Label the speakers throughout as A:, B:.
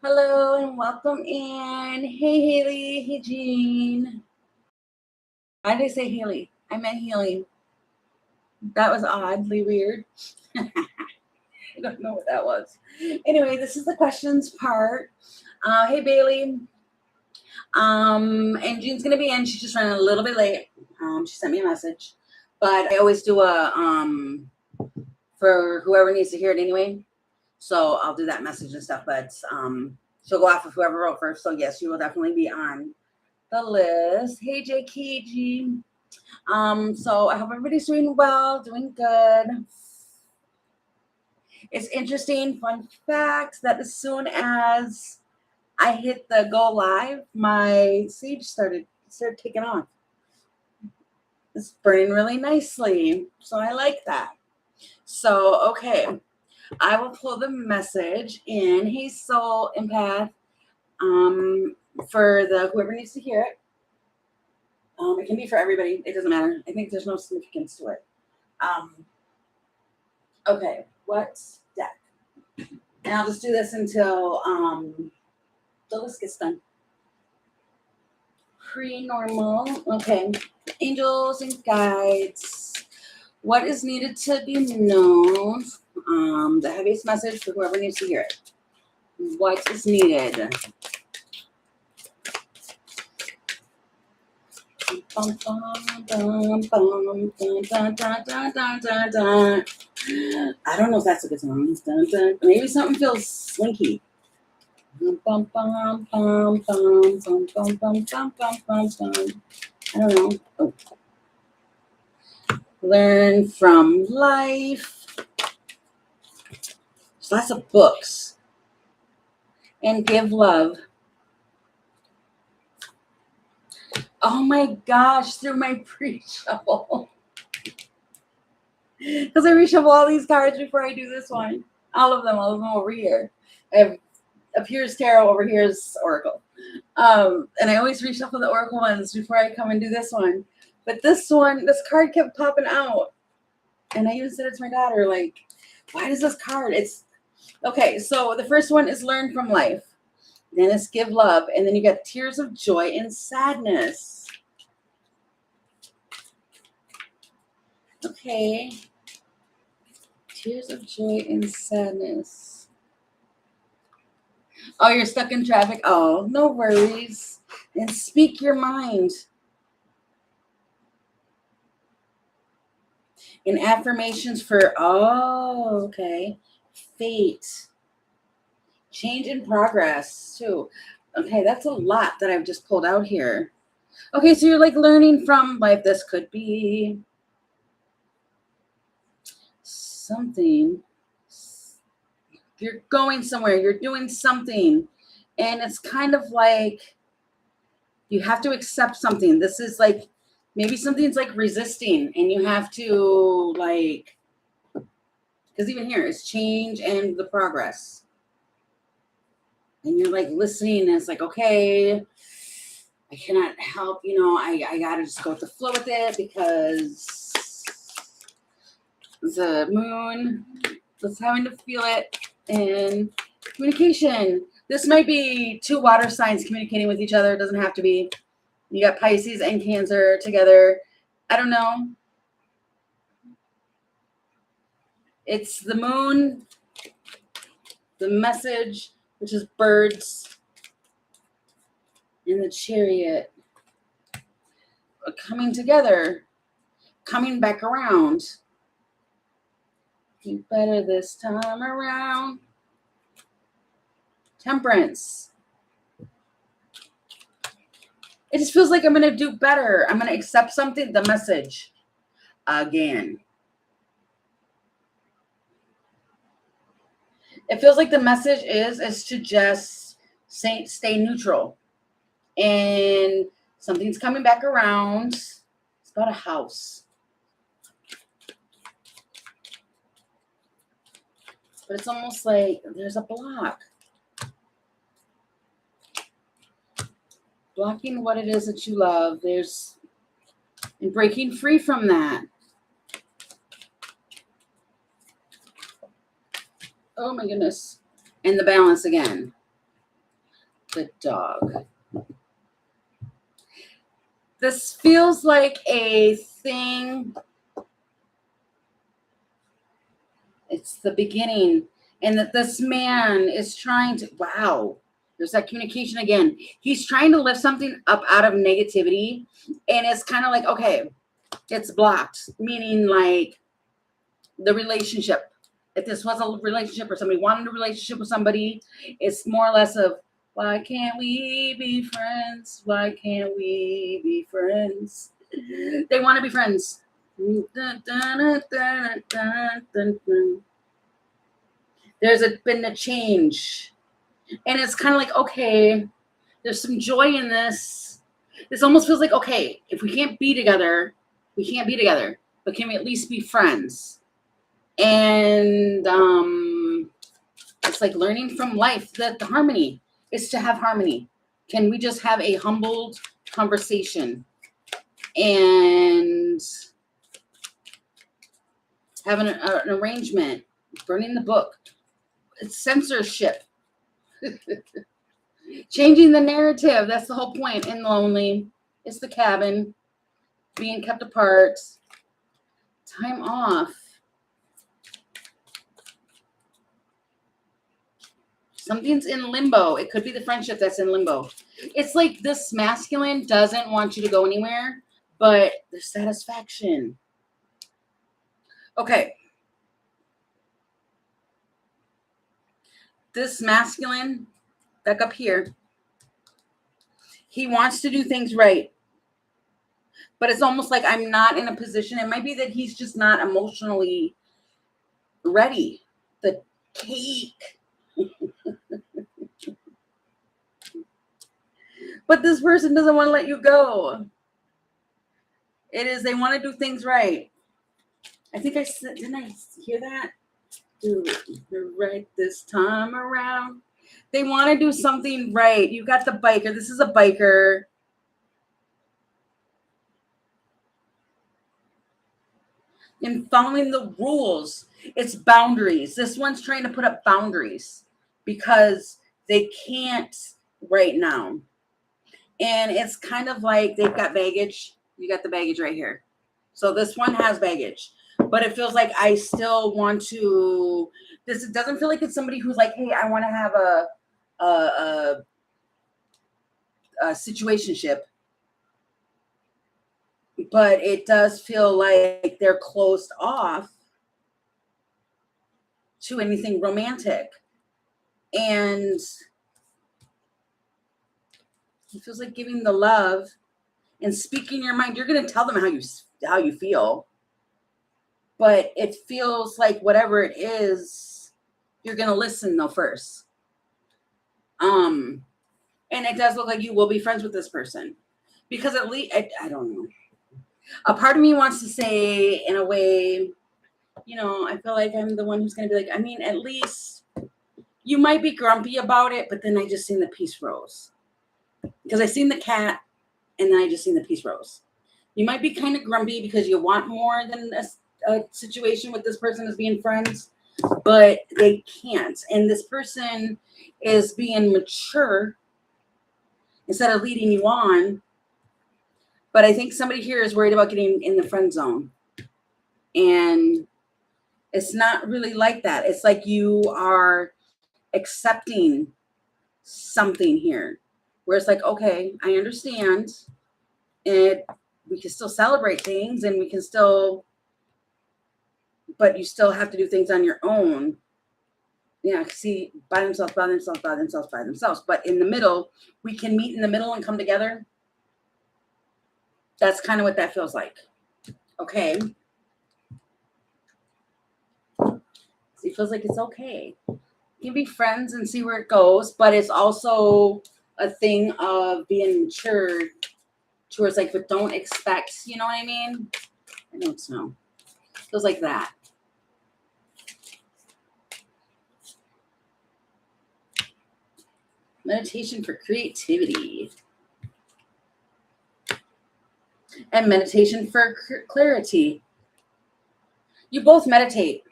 A: Hello and welcome in. Hey Haley, hey Jean. Why did I say Haley? I meant Haley. That was oddly weird. I don't know what that was. Anyway, this is the questions part. Hey Bailey. And Jean's gonna be in. She's just running a little bit late. She sent me a message, but I always do a for whoever needs to hear it anyway. So I'll do that message and stuff. But she'll go off with whoever wrote first. So yes, you will definitely be on the list. Hey JKG. So I hope everybody's doing well, doing good. It's interesting, fun fact that as soon as I hit the go live, my sage started taking off. It's burning really nicely. So I like that. So okay. I will pull the message in. Hey Soul Empath. For the whoever needs to hear it. It can be for everybody. It doesn't matter. I think there's no significance to it. Okay, what deck? And I'll just do this until the list gets done. Pre-normal. Okay. Angels and guides. What is needed to be known? The heaviest message for whoever needs to hear it. What is needed? I don't know if that's a good song. Maybe something feels slinky. I don't know. Oh. Learn from life. There's lots of books. And give love. Oh my gosh, through my pre-shuffle. Because I reshuffle all these cards before I do this one. All of them over here. I have up here's tarot, over here's oracle. And I always reshuffle the oracle ones before I come and do this one. But this one, this card kept popping out. And I even said it to my daughter, like, why does this card? It's okay, so the first one is learn from life. Then it's give love. And then you got tears of joy and sadness. Okay. Tears of joy and sadness. Oh, you're stuck in traffic? Oh, no worries. And speak your mind. And affirmations for, okay. Fate. Change in progress, too. Okay, that's a lot that I've just pulled out here. Okay, so you're like learning from life. This could be something. You're going somewhere. You're doing something. And it's kind of like you have to accept something. This is like maybe something's like resisting. And you have to like, because even here it's change and the progress. And you're like listening, and it's like, okay, I cannot help, I gotta just go with the flow with it because the moon was having to feel it. And communication. This might be two water signs communicating with each other. It doesn't have to be. You got Pisces and Cancer together. I don't know. It's the moon, the message, which is birds, and the Chariot coming together, coming back around. You better this time around. Temperance. It just feels like I'm going to do better. I'm going to accept something, the message again. It feels like the message is to just stay neutral. And something's coming back around. It's about a house. But it's almost like there's a block. Blocking what it is that you love. And breaking free from that. Oh my goodness. And the balance again. The dog. This feels like a thing. It's the beginning. And that this man is trying to, wow, there's that communication again. He's trying to lift something up out of negativity. And it's kind of like, okay, it's blocked. Meaning like the relationship. If this was a relationship or somebody wanted a relationship with somebody, it's more or less of, why can't we be friends? Why can't we be friends? They want to be friends. There's been a change. And it's kind of like, okay, there's some joy in this. This almost feels like, okay, if we can't be together, we can't be together. But can we at least be friends? And it's like learning from life that the harmony is to have harmony. Can we just have a humbled conversation and have an arrangement? Burning the book. It's censorship. Changing the narrative. That's the whole point in Lonely. It's the cabin. Being kept apart. Time off. Something's in limbo. It could be the friendship that's in limbo. It's like this masculine doesn't want you to go anywhere, but there's satisfaction. Okay. This masculine, back up here, he wants to do things right. But it's almost like I'm not in a position. It might be that he's just not emotionally ready. The cake. But this person doesn't want to let you go. It is, they want to do things right. I think I said, didn't I hear that? Do it right this time around. They want to do something right. You got the biker. This is a biker. And following the rules. It's boundaries. This one's trying to put up boundaries because they can't right now. And it's kind of like they've got baggage. You got the baggage right here. So this one has baggage. But it feels like I still want to. This doesn't feel like it's somebody who's like, hey, I want to have a situationship. But it does feel like they're closed off to anything romantic. And it feels like giving the love and speaking your mind. You're going to tell them how you feel. But it feels like whatever it is, you're going to listen though first. And it does look like you will be friends with this person. Because at least, I don't know. A part of me wants to say, in a way, you know, I feel like I'm the one who's going to be like, I mean, at least you might be grumpy about it, but then I just seen the peace rose. Because I seen the cat, and then I just seen the peace rose. You might be kind of grumpy because you want more than a situation with this person as being friends, but they can't. And this person is being mature instead of leading you on. But I think somebody here is worried about getting in the friend zone. And it's not really like that. It's like you are accepting something here. Where it's like, okay, I understand. And we can still celebrate things and we can still, but you still have to do things on your own. Yeah, see, by themselves. But in the middle, we can meet in the middle and come together. That's kind of what that feels like. Okay. It feels like it's okay. You can be friends and see where it goes, but it's also a thing of being mature towards like, but don't expect, you know what I mean? I don't know. It feels like that. Meditation for creativity. And meditation for clarity. You both meditate.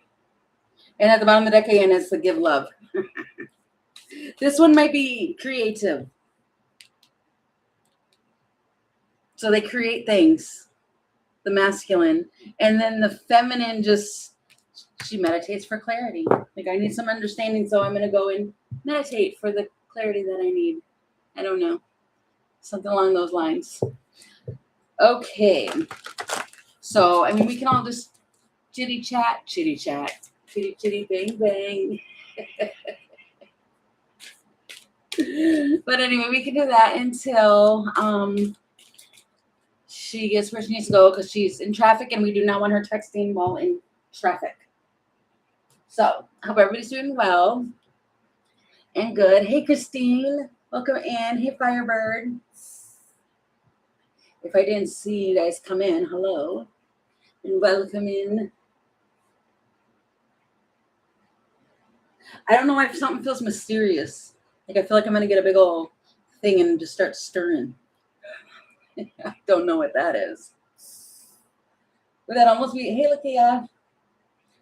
A: And at the bottom of the deck again is the give love. This one might be creative. So they create things, the masculine, and then the feminine just, she meditates for clarity. Like, I need some understanding, so I'm going to go and meditate for the clarity that I need. I don't know. Something along those lines. Okay. So, I mean, we can all just chitty chat, chitty bang bang. But anyway, we can do that until she gets where she needs to go, because she's in traffic and we do not want her texting while in traffic. So, I hope everybody's doing well and good. Hey, Christine. Welcome in. Hey, Firebird. If I didn't see you guys come in, hello and welcome in. I don't know why something feels mysterious. Like, I feel like I'm going to get a big old thing and just start stirring. I don't know what that is. Would that almost be, hey, Lakia. Oh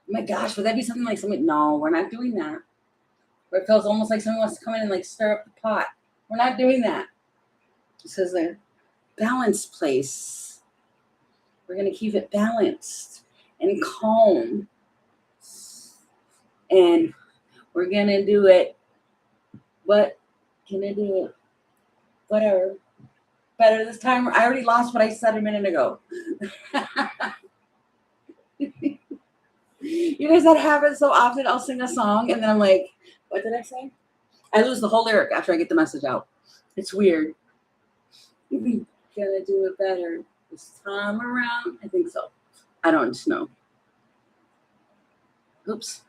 A: my gosh, would that be something like something? No, we're not doing that. Where it feels almost like someone wants to come in and like stir up the pot. We're not doing that. It says a balanced place. We're going to keep it balanced and calm. And we're going to do it. What can I do it? Whatever. Better this time. I already lost what I said a minute ago. You guys, that happens so often. I'll sing a song and then I'm like, what did I say? I lose the whole lyric after I get the message out. It's weird. Gonna do it better this time around. I think so. I don't know. Oops.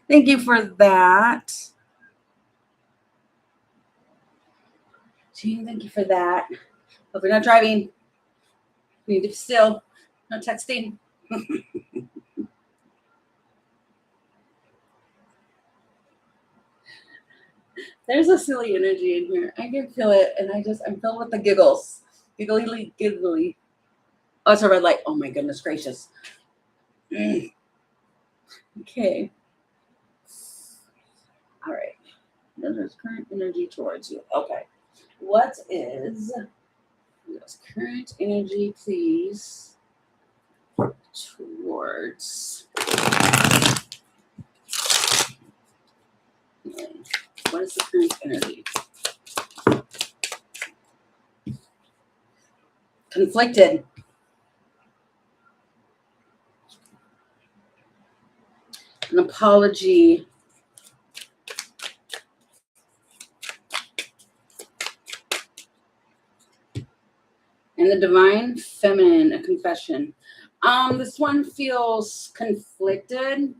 A: Thank you for that. Jean, thank you for that. Hope you're not driving. We need to be still. No texting. There's a silly energy in here. I can feel it, and I'm filled with the giggles. Giggly. Oh, it's a red light. Oh my goodness gracious. Okay. All right. There's current energy towards you. Okay. What is current energy, please, towards? What is the current energy? Conflicted. An apology. And the divine feminine, a confession. This one feels conflicted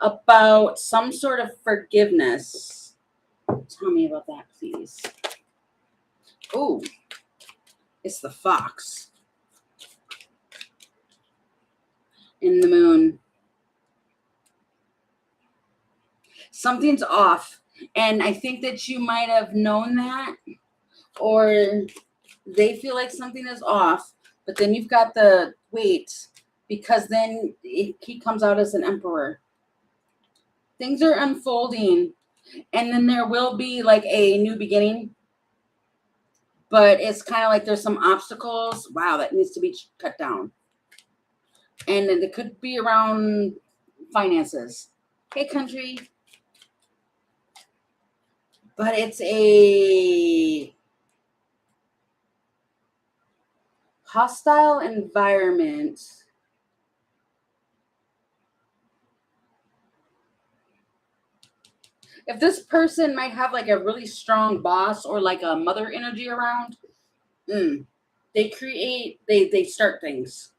A: about some sort of forgiveness. Tell me about that, please. Oh, it's the fox in the moon. Something's off. And I think that you might have known that, or they feel like something is off, but then you've got the wait, because then he comes out as an emperor. Things are unfolding, and then there will be like a new beginning, but it's kind of like there's some obstacles. Wow, that needs to be cut down. And it could be around finances. Hey, country. But it's a hostile environment. If this person might have like a really strong boss or like a mother energy around, they create, they start things.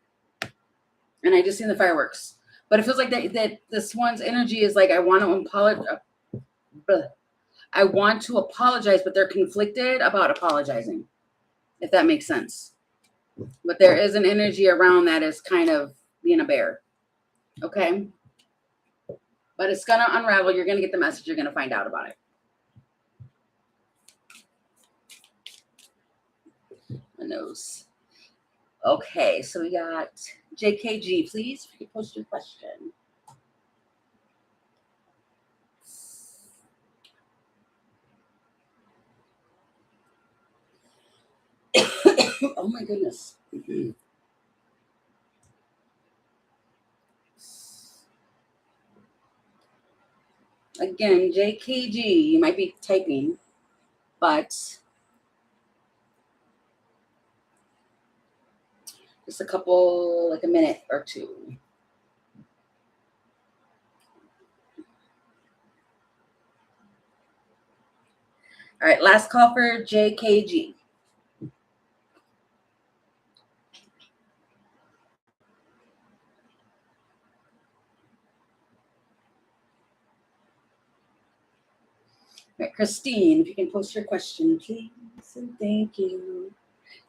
A: And I just seen the fireworks. But it feels like that this one's energy is like, I want to apologize, but they're conflicted about apologizing, if that makes sense. But there is an energy around that is kind of being a bear. Okay? But it's going to unravel. You're going to get the message. You're going to find out about it. My nose. Okay, so we got JKG, please. If you could post your question. my goodness. Again, JKG, you might be typing, but just a couple, like a minute or two. All right, last call for JKG. All right, Christine, if you can post your question, please, and thank you.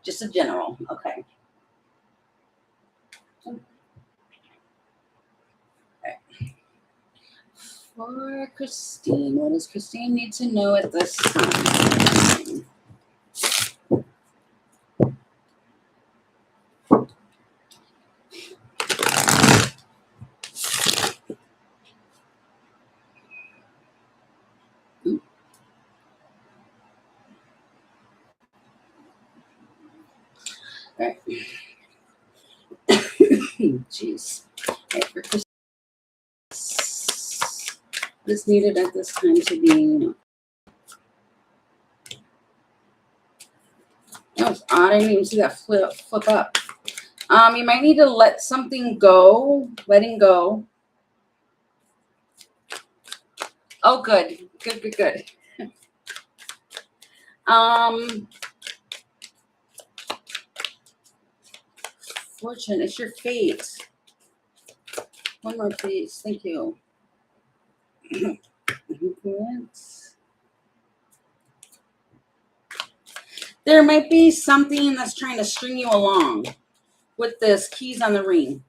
A: Just a general, okay. For Christine, what does Christine need to know at this time? All right. Jeez. All right, for Christine, what is needed at this time to be? That was odd. I didn't even see that flip up. You might need to let something go. Letting go. Oh, good. Good. Fortune, it's your fate. One more, please. Thank you. There might be something that's trying to string you along with this keys on the ring.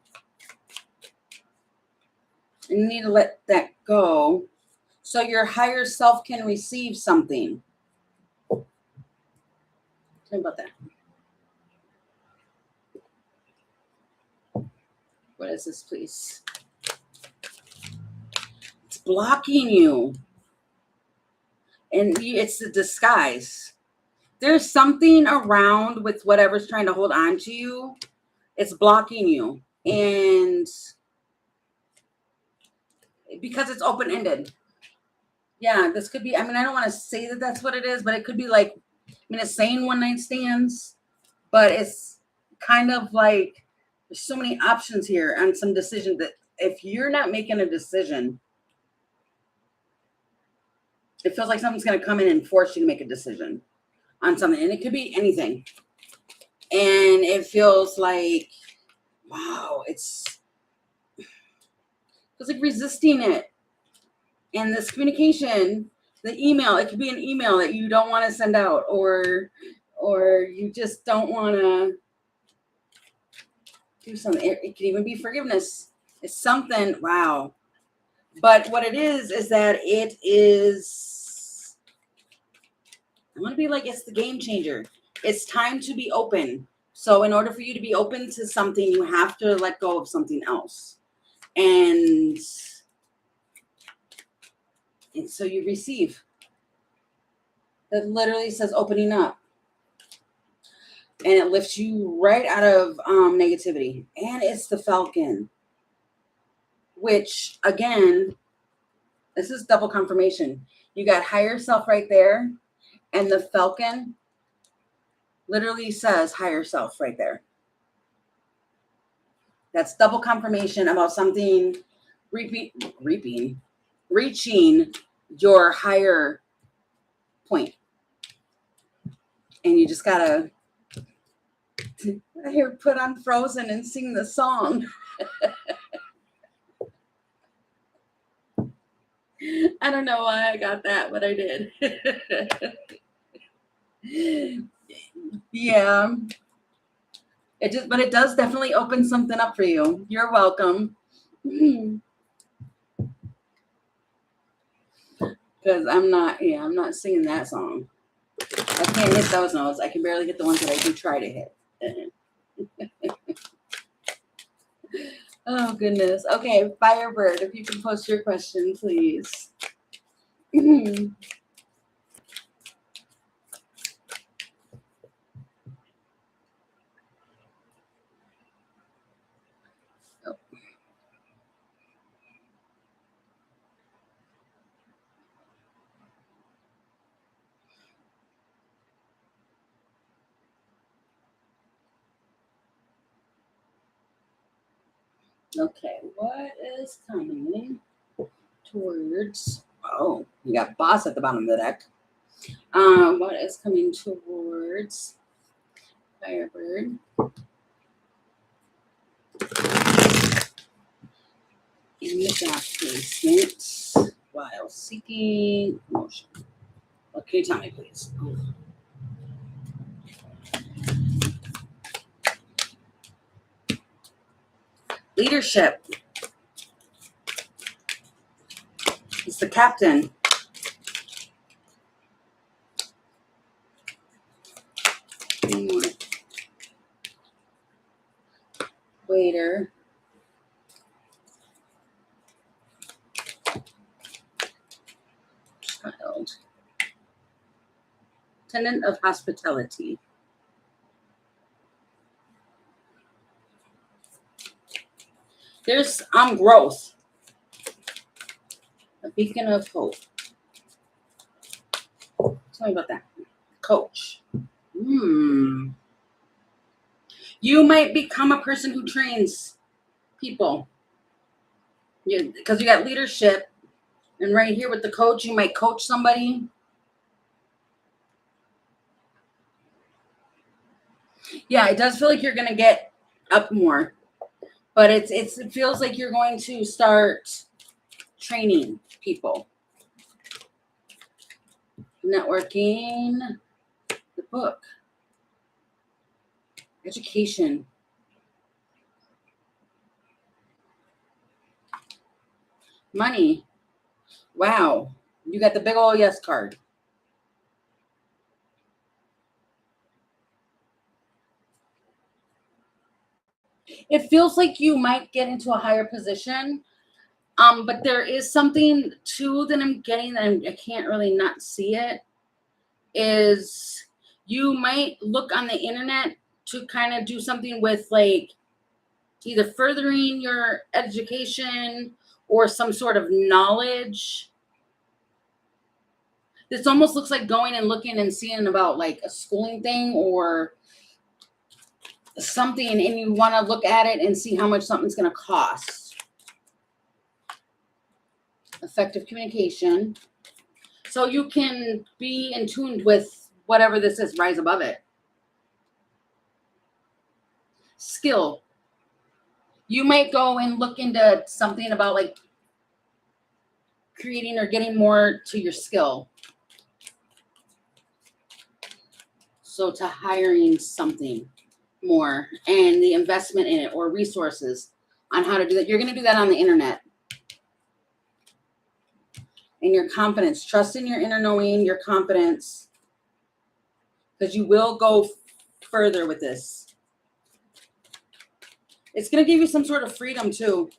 A: And you need to let that go so your higher self can receive something. Tell me about that. What is this, please? It's blocking you. And it's a disguise. There's something around with whatever's trying to hold on to you. It's blocking you. And because it's open-ended. Yeah, this could be, I mean, I don't want to say that that's what it is, but it could be like, I mean, it's saying one night stands, but it's kind of like there's so many options here on some decision that if you're not making a decision, it feels like someone's going to come in and force you to make a decision on something. And it could be anything. And it feels like, wow, it's like resisting it. And this communication, the email, it could be an email that you don't want to send out, or you just don't want to do something. It could even be forgiveness. It's something, wow. But what it is that it is, I want to be like, it's the game changer. It's time to be open. So in order for you to be open to something, you have to let go of something else. And so you receive. It literally says opening up. And it lifts you right out of negativity. And it's the Falcon. Which, again, this is double confirmation. You got higher self right there. And the Falcon literally says higher self right there. That's double confirmation about something reaching your higher point. And you just gotta, I hear put on Frozen and sing the song. I don't know why I got that, but I did. Yeah. But it does definitely open something up for you. You're welcome. Because I'm not singing that song. I can't hit those notes. I can barely hit the ones that I do try to hit. Oh, goodness. Okay, Firebird, if you can post your question, please. Okay, what is coming towards? Oh, you got boss at the bottom of the deck. What is coming towards Firebird? In the gap placement while seeking motion. What can you tell me, please? Leadership. It's the captain. Waiter. Child. Tenant of hospitality. There's growth. A beacon of hope. Tell me about that. Coach. You might become a person who trains people. Because you got leadership. And right here with the coach, you might coach somebody. Yeah, it does feel like you're going to get up more. But it feels like you're going to start training people. Networking. The book. Education. Money. Wow. You got the big old yes card. It feels like you might get into a higher position. But there is something too that I'm getting that I can't really not see it. Is you might look on the internet to kind of do something with like either furthering your education or some sort of knowledge. This almost looks like going and looking and seeing about like a schooling thing or something, and you want to look at it and see how much something's going to cost. Effective communication. So you can be in tune with whatever this is, rise above it. Skill. You might go and look into something about like creating or getting more to your skill. So to hiring something more and the investment in it or resources on how to do that. You're going to do that on the internet. And your confidence, trust in your inner knowing, your confidence, because you will go further with this. It's going to give you some sort of freedom too.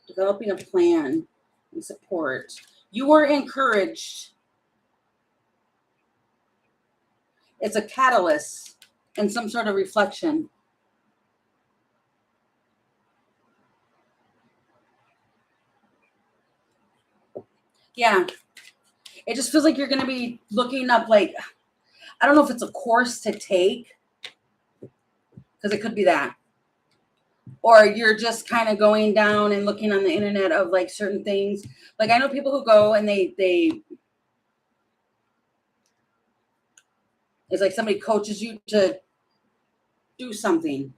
A: Developing a plan and support. You are encouraged. It's a catalyst and some sort of reflection. Yeah. It just feels like you're going to be looking up, like, I don't know if it's a course to take, because it could be that. Or you're just kind of going down and looking on the internet of like certain things. Like I know people who go and they it's like somebody coaches you to do something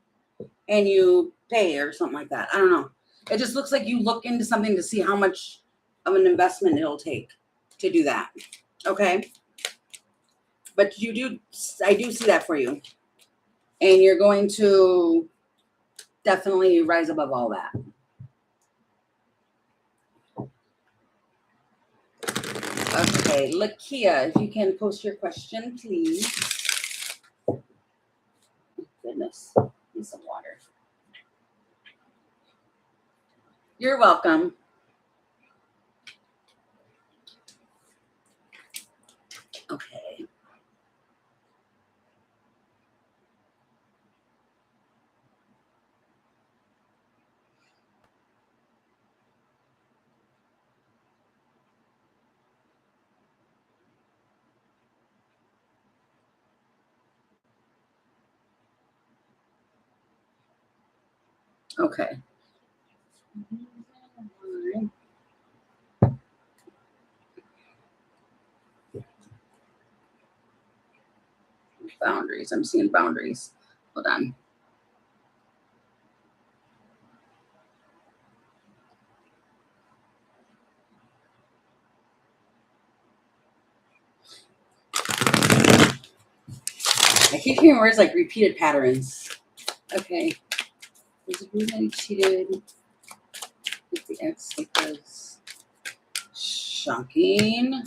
A: and you pay or something like that. I don't know. It just looks like you look into something to see how much of an investment it'll take to do that. Okay. But I do see that for you. And you're going to definitely rise above all that. Okay, Lakia, if you can post your question, please. Goodness, need some water. You're welcome. Okay. Okay. Boundaries. I'm seeing boundaries. Hold on. I keep hearing words like repeated patterns. Okay. There's a reason he cheated with the ex because shocking.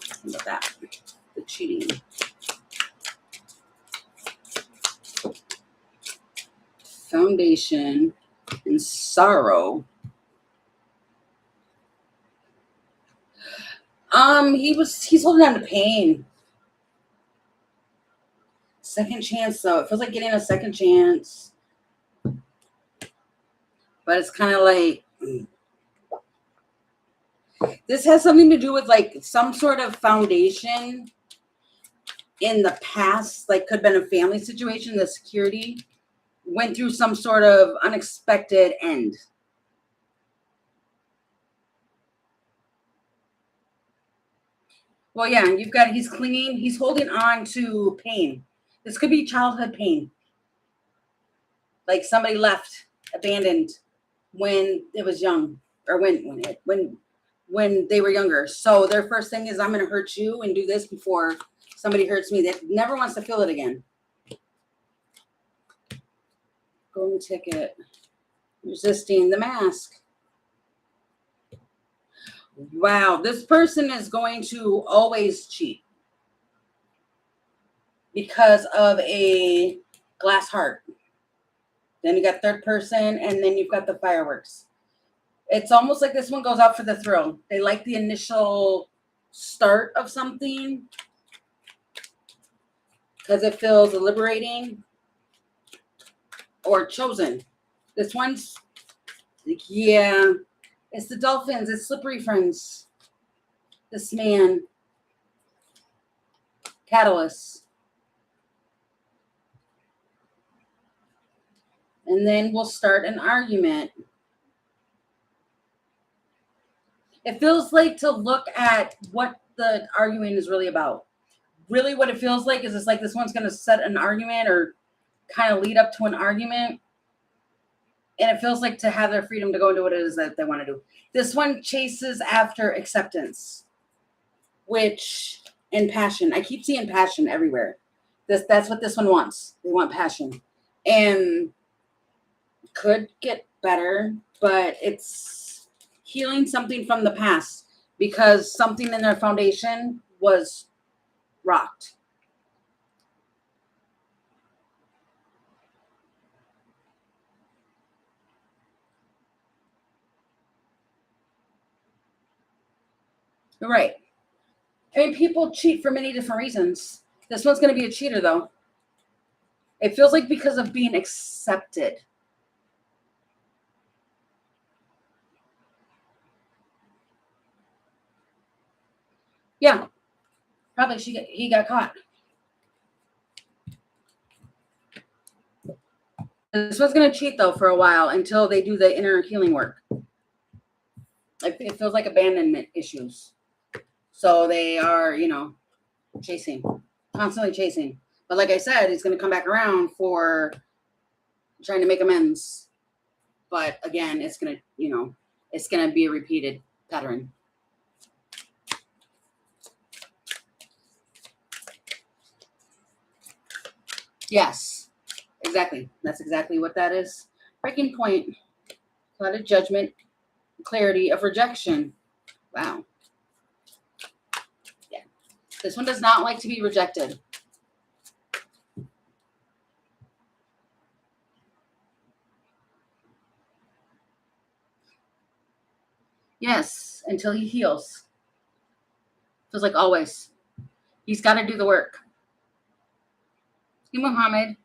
A: How about that? The cheating. Foundation and sorrow. He's holding on to pain. Second chance though. It feels like getting a second chance. But it's kind of like this has something to do with like some sort of foundation in the past, like could have been a family situation. The security went through some sort of unexpected end. Well, yeah, you've got he's clinging, he's holding on to pain. This could be childhood pain. Like somebody left, abandoned when it was young, or when they were younger. So their first thing is I'm gonna hurt you and do this before somebody hurts me. That never wants to feel it again. Golden ticket. Resisting the mask. Wow, this person is going to always cheat because of a glass heart. Then you got third person, and then you've got the fireworks. It's almost like this one goes out for the thrill. They like the initial start of something because it feels liberating or chosen. This one's, yeah, it's the dolphins. It's slippery friends. This man. Catalyst. And then we'll start an argument. It feels like to look at what the argument is really about. Really what it feels like is it's like this one's going to set an argument or kind of lead up to an argument. And it feels like to have their freedom to go into what it is that they want to do. This one chases after acceptance, which, and passion. I keep seeing passion everywhere. That's what this one wants. They want passion. And could get better, but it's healing something from the past because something in their foundation was rocked. You're right. I mean, people cheat for many different reasons. This one's going to be a cheater, though. It feels like because of being accepted. Yeah, probably he got caught. This one's going to cheat, though, for a while until they do the inner healing work. It feels like abandonment issues. So they are, chasing, constantly chasing. But like I said, it's going to come back around for trying to make amends. But again, it's going to, it's going to be a repeated pattern. Yes, exactly. That's exactly what that is. Breaking point, clouded judgment, clarity of rejection. Wow. Yeah. This one does not like to be rejected. Yes, until he heals. Feels like always. He's got to do the work. Hey, Muhammad.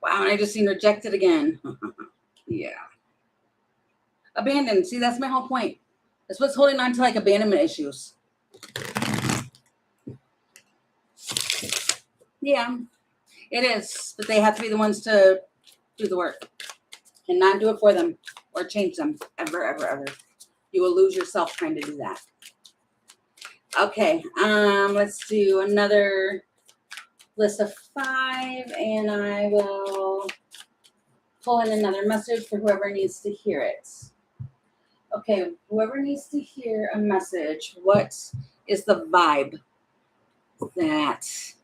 A: Wow, and I just seen rejected again. Yeah. Abandoned. See, that's my whole point. That's what's holding on to like abandonment issues. Yeah, it is. But they have to be the ones to do the work and not do it for them or change them ever, ever, ever. You will lose yourself trying to do that. Okay, let's do another list of 5, and I will pull in another message for whoever needs to hear it. Okay, whoever needs to hear a message, what is the vibe that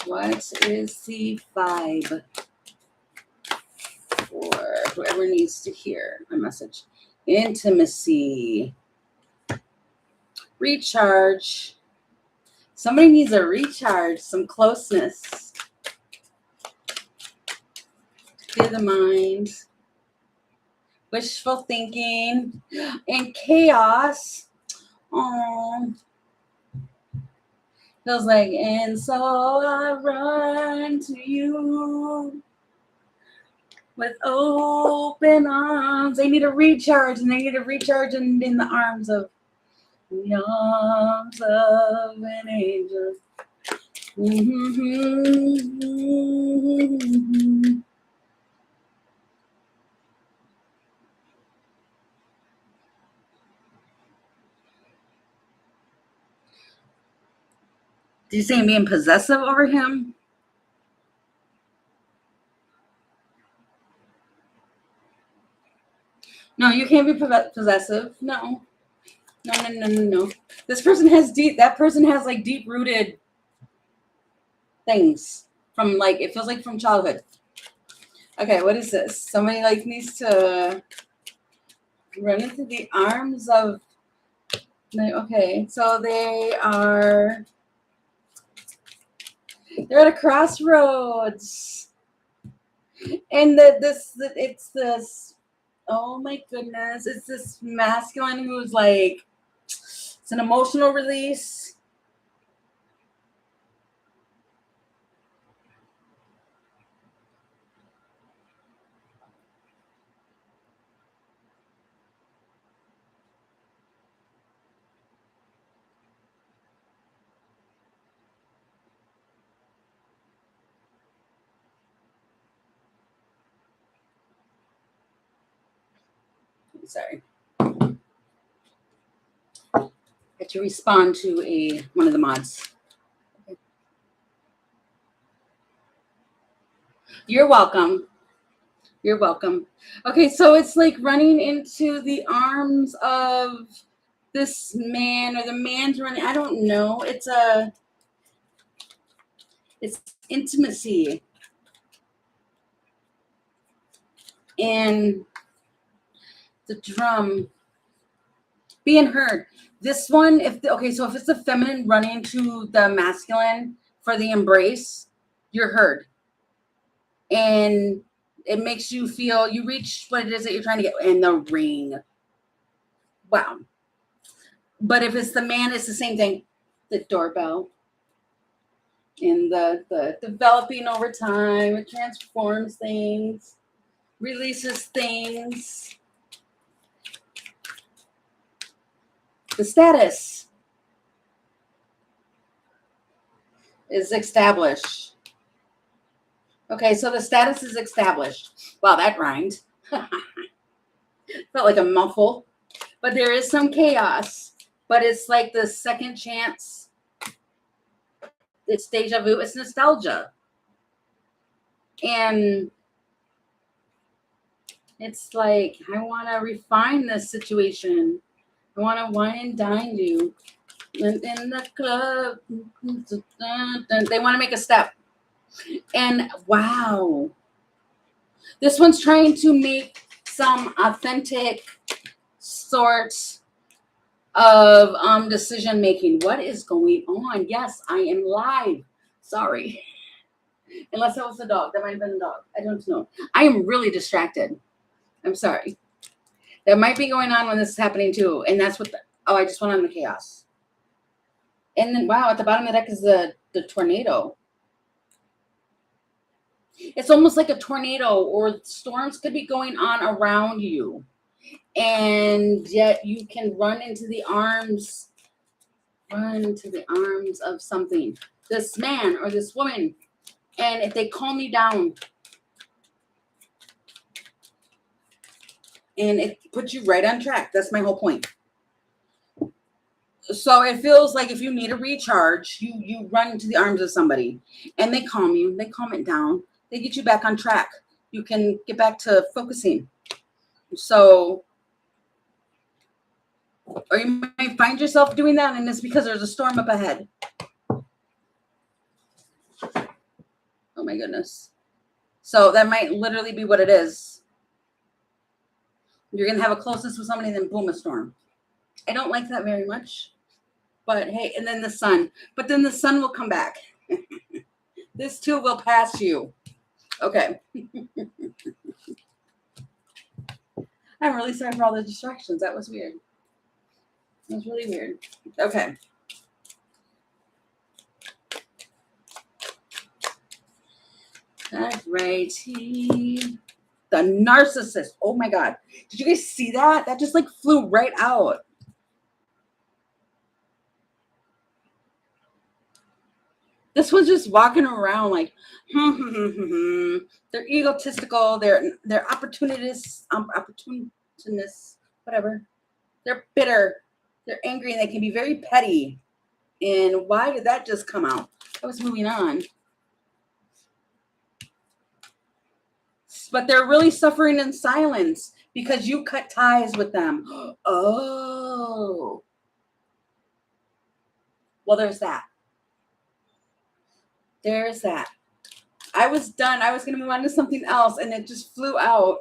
A: what is the vibe for whoever needs to hear a message? Intimacy. Recharge. Somebody needs a recharge, some closeness. Clear the mind. Wishful thinking and chaos. Oh, feels like, and so I run to you with open arms. They need a recharge, and they need a recharge in the arms of an angel. Mm-hmm. Do you see him being possessive over him? No, you can't be possessive. No. No. This person has that person has like deep rooted things from like, it feels like from childhood. Okay, what is this? Somebody like needs to run into the arms of, okay, so they're at a crossroads. And it's this, oh my goodness, it's this masculine who's like, it's an emotional release. Sorry. Had to respond to one of the mods. You're welcome. You're welcome. Okay, so it's like running into the arms of this man, or the man's running. I don't know. It's intimacy. And the drum being heard. This one, so if it's the feminine running to the masculine for the embrace, you're heard. And it makes you feel, you reach what it is that you're trying to get in the ring. Wow. But if it's the man, it's the same thing. The doorbell. And the developing over time, it transforms things, releases things. The status is established. Okay, so the status is established. Wow, that rhymed. Felt like a muffle. But there is some chaos. But it's like the second chance. It's deja vu. It's nostalgia. And it's like, I want to refine this situation. I want to wine and dine you. In the club. They want to make a step. And wow. This one's trying to make some authentic sort of decision making. What is going on? Yes, I am live. Sorry. Unless it was a dog. That might have been a dog. I don't know. I am really distracted. I'm sorry. That might be going on when this is happening too. And that's what I just went on the chaos. And then, wow, at the bottom of the deck is the tornado. It's almost like a tornado, or storms could be going on around you. and yet you can run into the arms of something, this man or this woman, and if they calm you down and it puts you right on track. That's my whole point. So it feels like if you need a recharge, you run into the arms of somebody and they calm you, they calm it down, they get you back on track. You can get back to focusing. So, or you might find yourself doing that and it's because there's a storm up ahead. Oh my goodness. So that might literally be what it is. You're going to have a closeness with somebody and then boom, a storm. I don't like that very much. But hey, and then the sun. But then the sun will come back. This too will pass you. Okay. I'm really sorry for all the distractions. That was weird. That was really weird. Okay. Alrighty. The narcissist. Oh my God. Did you guys see that? That just like flew right out. This one's just walking around like, they're egotistical, they're opportunists, whatever. They're bitter, they're angry, and they can be very petty. And why did that just come out? I was moving on. But they're really suffering in silence because you cut ties with them. Oh. Well, there's that. There's that. I was done. I was going to move on to something else, and it just flew out.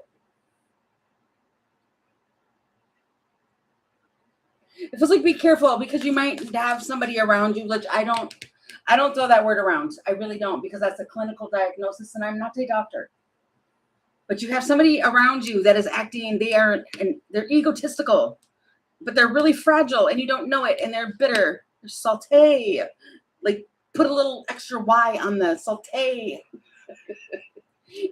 A: It feels like be careful because you might have somebody around you. Which I don't throw that word around. I really don't, because that's a clinical diagnosis, and I'm not a doctor. But you have somebody around you that is acting. They're egotistical, but they're really fragile, and you don't know it, and they're bitter. They're salty. Like, put a little extra Y on the salty.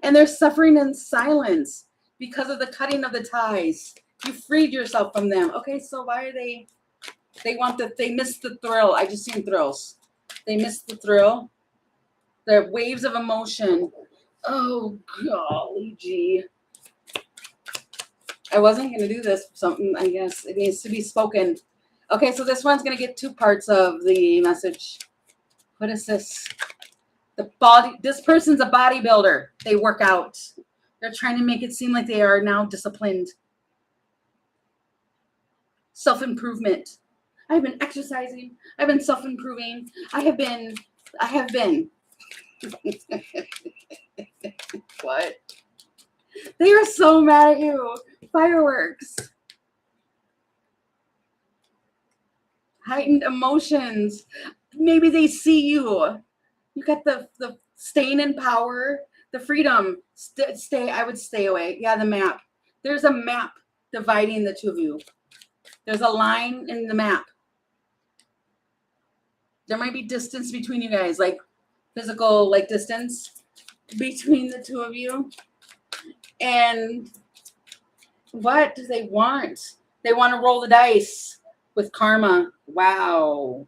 A: And they're suffering in silence because of the cutting of the ties. You freed yourself from them. Okay, so why are they miss the thrill. I just seen thrills. They miss the thrill. The waves of emotion. Oh, golly gee. I wasn't going to do this. Something, I guess. It needs to be spoken. Okay, so this one's going to get two parts of the message. What is this? This person's a bodybuilder. They work out. They're trying to make it seem like they are now disciplined. Self-improvement. I've been exercising. I've been self-improving. I have been. What? They are so mad at you. Fireworks. Heightened emotions. Maybe they see you. You got the staying in power, the freedom. Stay. I would stay away. Yeah, the map. There's a map dividing the two of you. There's a line in the map. There might be distance between you guys, like physical, like distance between the two of you. And what do they want? They want to roll the dice with karma. Wow.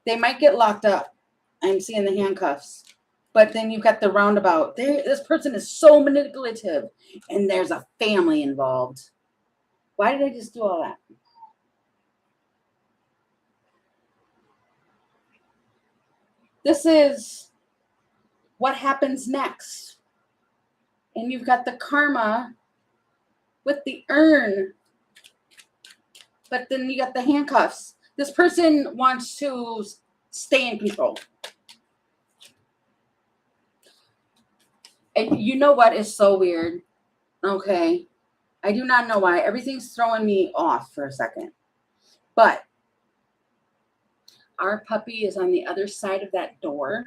A: They might get locked up. I'm seeing the handcuffs. But then you've got the roundabout. This person is so manipulative. And there's a family involved. Why did I just do all that? This is what happens next. And you've got the karma with the urn. But then you got the handcuffs. This person wants to stay in control. And you know what is so weird? Okay. I do not know why. Everything's throwing me off for a second. But our puppy is on the other side of that door.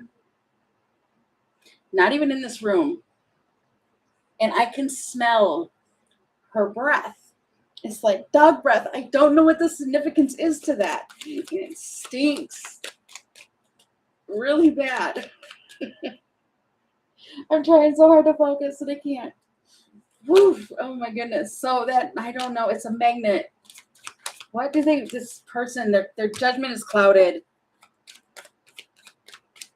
A: Not even in this room. And I can smell her breath. It's like dog breath. I don't know what the significance is to that. And it stinks really bad. I'm trying so hard to focus and I can't. Woo, oh my goodness. So that, I don't know, it's a magnet. What do they, this person, their judgment is clouded.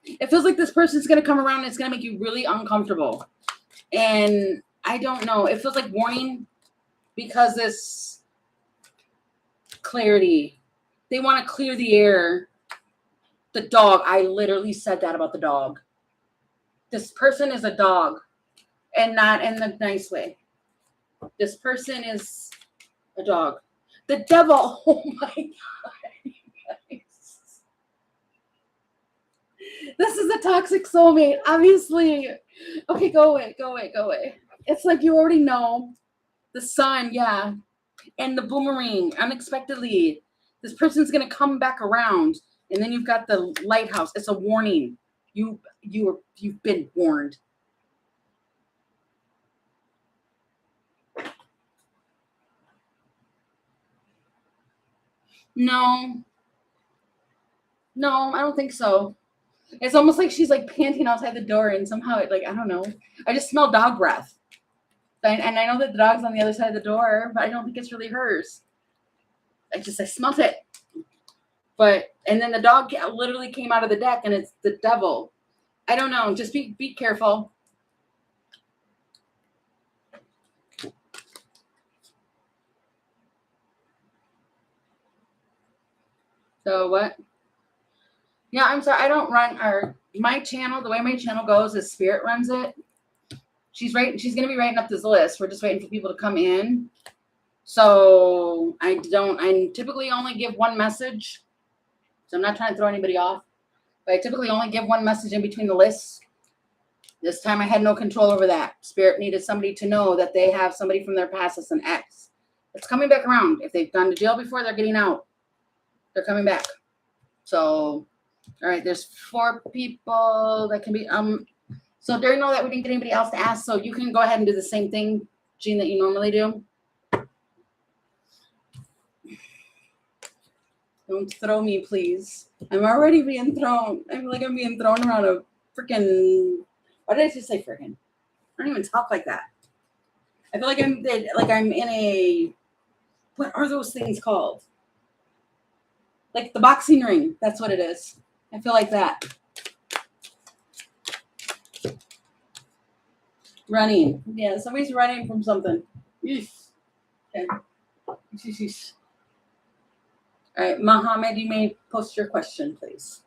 A: It feels like this person's going to come around and it's going to make you really uncomfortable. And I don't know. It feels like warning because this clarity, they want to clear the air. The dog, I literally said that about the dog. This person is a dog and not in the nice way. This person is a dog. The devil, oh my God. Guys. This is a toxic soulmate, obviously. Okay, go away, go away, go away. It's like you already know. The sun, yeah. And the boomerang, unexpectedly. This person's gonna come back around. And then you've got the lighthouse. It's a warning. You've been warned. No, I don't think so. It's almost like she's like panting outside the door, and somehow it, like, I don't know. I just smell dog breath, and I know that the dog's on the other side of the door, but I don't think it's really hers. I smelled it. But and then the dog literally came out of the deck, and it's the devil. I don't know. Just be careful. So what? Yeah, I'm sorry. I don't run my channel. The way my channel goes is Spirit runs it. She's gonna be writing up this list. We're just waiting for people to come in. So I typically only give one message. So I'm not trying to throw anybody off. But I typically only give one message in between the lists. This time I had no control over that. Spirit needed somebody to know that they have somebody from their past as an ex. It's coming back around. If they've gone to jail before, they're getting out. They're coming back. So, all right, there's 4 people that can be, so during all that, we didn't get anybody else to ask, so you can go ahead and do the same thing, Jean, that you normally do. Don't throw me, please. I'm already being thrown. I feel like I'm being thrown around a freaking, why did I just say freaking? I don't even talk like that. I feel like I'm in a, what are those things called? Like the boxing ring. That's what it is. I feel like that. Running. Yeah, somebody's running from something. Yeesh. Okay. Yeesh. All right, Mohammed, you may post your question, please.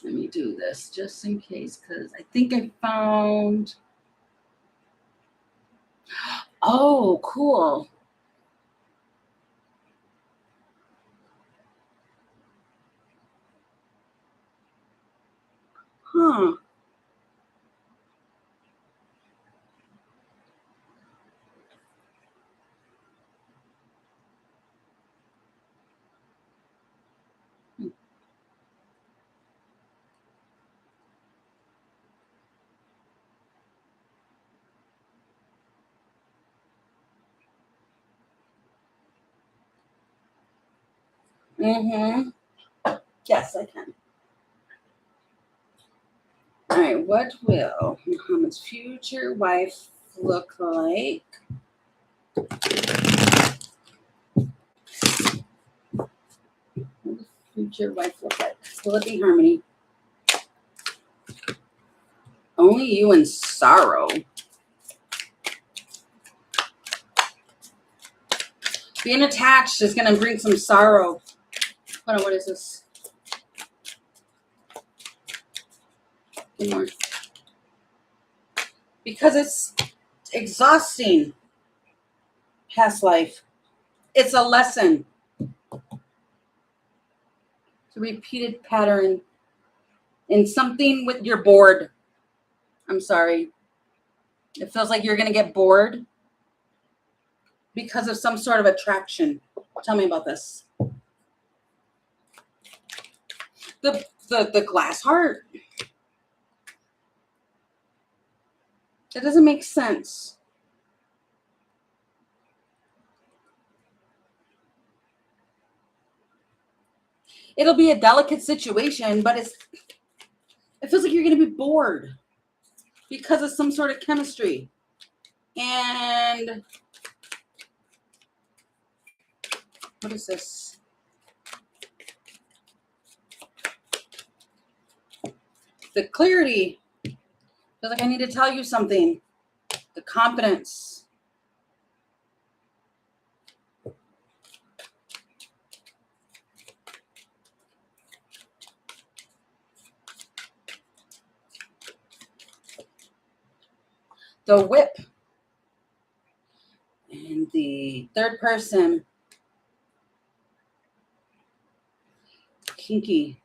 A: Let me do this just in case, because I think I found. Oh, cool. Huh. Mm-hmm. Yes, I can. All right, what will Muhammad's future wife look like? What does future wife look like? Will it be Harmony? Only you in sorrow. Being attached is going to bring some sorrow. Hold on, what is this? One more. Because it's exhausting. Past life. It's a lesson. It's a repeated pattern. In something with you're bored. I'm sorry. It feels like you're going to get bored because of some sort of attraction. Tell me about this. The glass heart. That doesn't make sense. It'll be a delicate situation, but it feels like you're going to be bored because of some sort of chemistry. And what is this? The clarity. Feels like I need to tell you something. The confidence. The whip. And the third person. Kinky.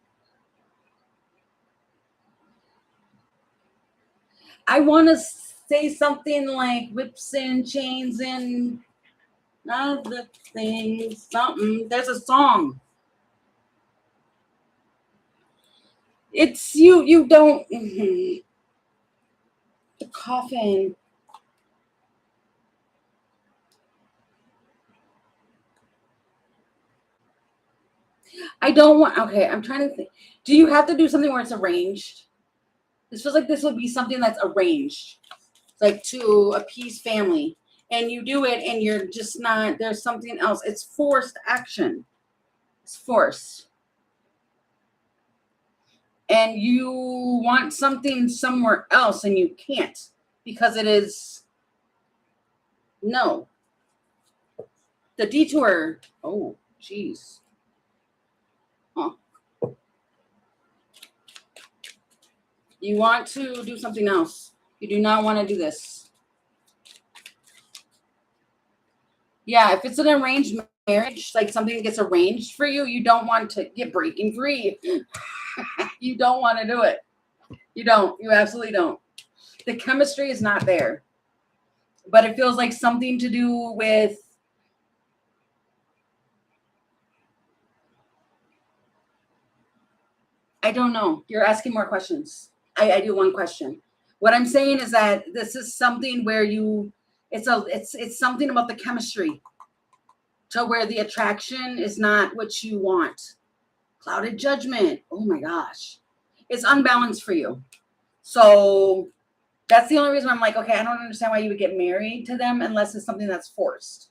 A: I want to say something like whips and chains and other things. Something. There's a song. It's you don't. The coffin. I don't want. Okay, I'm trying to think. Do you have to do something where it's arranged? This feels like this would be something that's arranged, like to appease family. And you do it and you're just not, there's something else. It's forced action. It's forced. And you want something somewhere else and you can't because it is, no. The detour. Oh, geez. Huh. You want to do something else. You do not want to do this. Yeah, if it's an arranged marriage, like something that gets arranged for you, you don't want to get breaking free. You don't want to do it. You don't. You absolutely don't. The chemistry is not there. But it feels like something to do with I don't know. You're asking more questions. I do one question. What I'm saying is that this is something where it's something about the chemistry to where the attraction is not what you want. Clouded judgment. Oh my gosh. It's unbalanced for you. So that's the only reason I'm like, okay, I don't understand why you would get married to them unless it's something that's forced.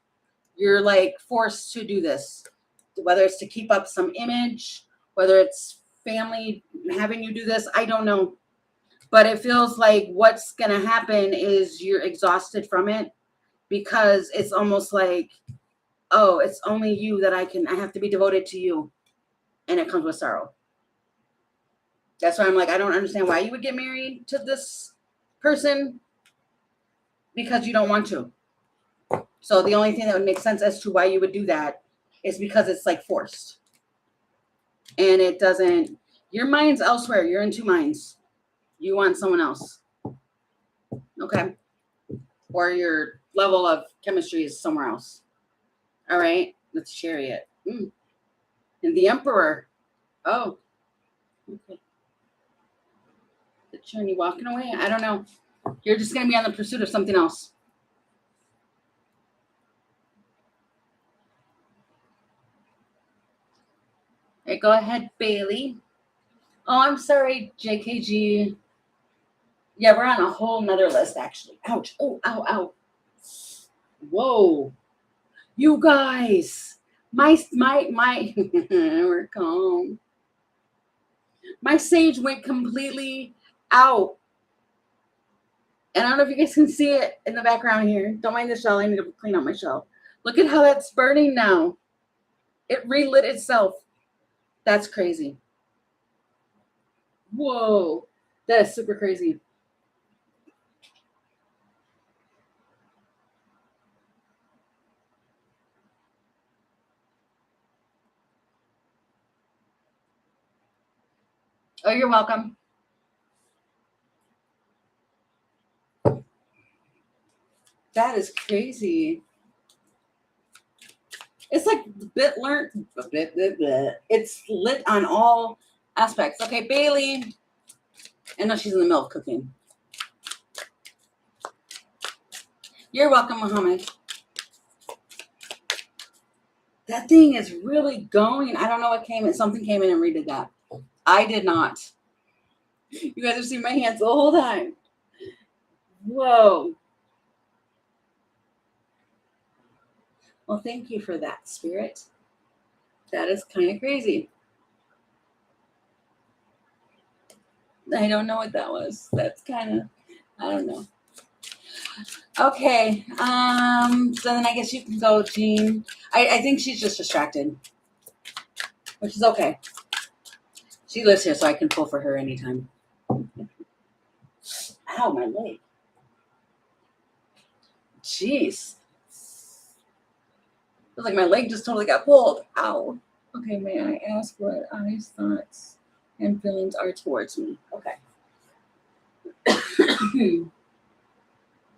A: You're like forced to do this, whether it's to keep up some image, whether it's family having you do this, I don't know. But it feels like what's going to happen is you're exhausted from it because it's almost like, oh, it's only you that I have to be devoted to you. And it comes with sorrow. That's why I'm like, I don't understand why you would get married to this person because you don't want to. So the only thing that would make sense as to why you would do that is because it's like forced. And it doesn't, your mind's elsewhere. You're in two minds. You want someone else. Okay. Or your level of chemistry is somewhere else. All right. Let's Chariot. And the Emperor. Oh. Okay. The journey walking away. I don't know. You're just going to be on the pursuit of something else. All right, go ahead, Bailey. Oh, I'm sorry, JKG. Yeah, we're on a whole nother list, actually. Ouch. Oh, ow, ow. Whoa. You guys. My we're calm. My sage went completely out. And I don't know if you guys can see it in the background here. Don't mind the shell. I need to clean out my shell. Look at how that's burning now. It relit itself. That's crazy. Whoa. That's super crazy. Oh, you're welcome. That is crazy. It's like it's lit on all aspects. Okay, Bailey. I know she's in the middle of cooking. You're welcome, Muhammad. That thing is really going. I don't know what came in. Something came in and redid that. I did not. You guys have seen my hands the whole time. Whoa. Well, thank you for that, Spirit. That is kind of crazy. I don't know what that was. That's kind of, I don't know. Okay. So then I guess you can go, Jean. I think she's just distracted, which is okay. She lives here, so I can pull for her anytime. Ow, my leg. Jeez. Feels like my leg just totally got pulled. Ow. Okay, may I ask what eyes, thoughts, and feelings are towards me? Okay.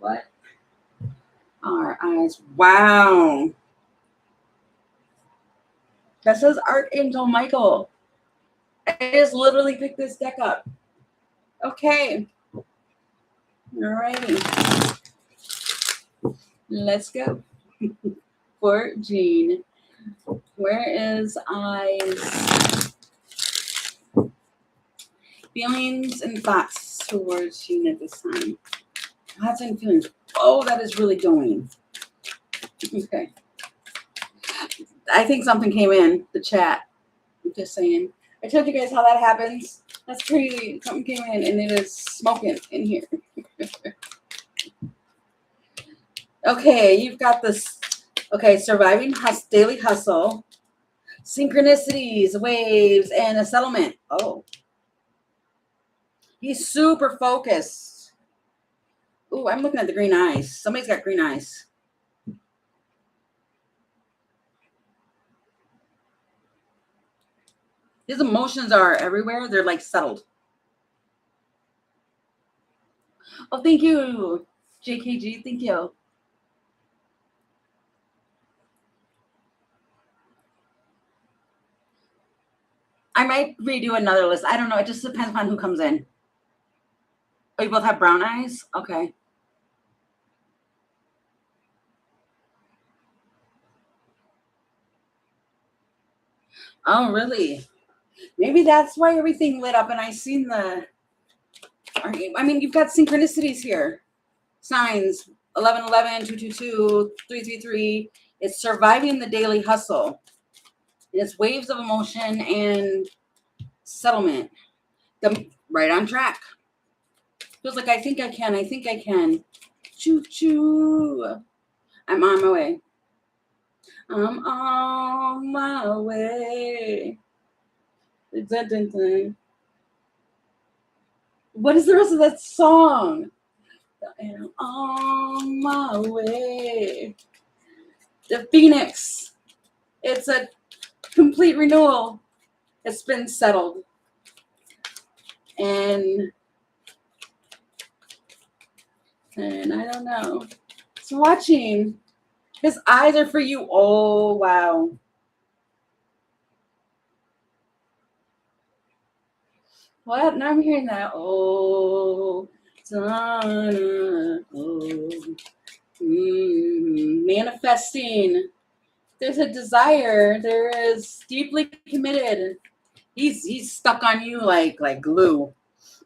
A: What are eyes? Wow. That says Archangel Michael. I just literally picked this deck up. Okay. Alrighty. Let's go. For Jean. Where is eyes? Feelings and thoughts towards Jean at this time. Thoughts and feelings. Oh, that is really going. Okay. I think something came in the chat. I'm just saying. I told you guys how that happens. That's crazy. Something came in and it is smoking in here. Okay, you've got this. Okay, surviving daily hustle, synchronicities, waves, and a settlement. Oh. He's super focused. Ooh, I'm looking at the green eyes. Somebody's got green eyes. His emotions are everywhere. They're like settled. Oh, thank you, JKG. Thank you. I might redo another list. I don't know. It just depends on who comes in. Oh, you both have brown eyes? Okay. Oh, really? Maybe that's why everything lit up and I seen the... I mean, you've got synchronicities here. Signs, 1111, 222, 333. It's surviving the daily hustle. It's waves of emotion and settlement. Right on track. Feels like I think I can. I think I can. Choo choo. I'm on my way. I'm on my way. Dun, dun, dun. What is the rest of that song? I'm on my way. The Phoenix. It's a complete renewal. It's been settled. And I don't know. It's watching. His eyes are for you. Oh, wow. What? Now I'm hearing that. Oh, Donna. Oh. Manifesting. There's a desire. There is deeply committed. He's stuck on you like glue.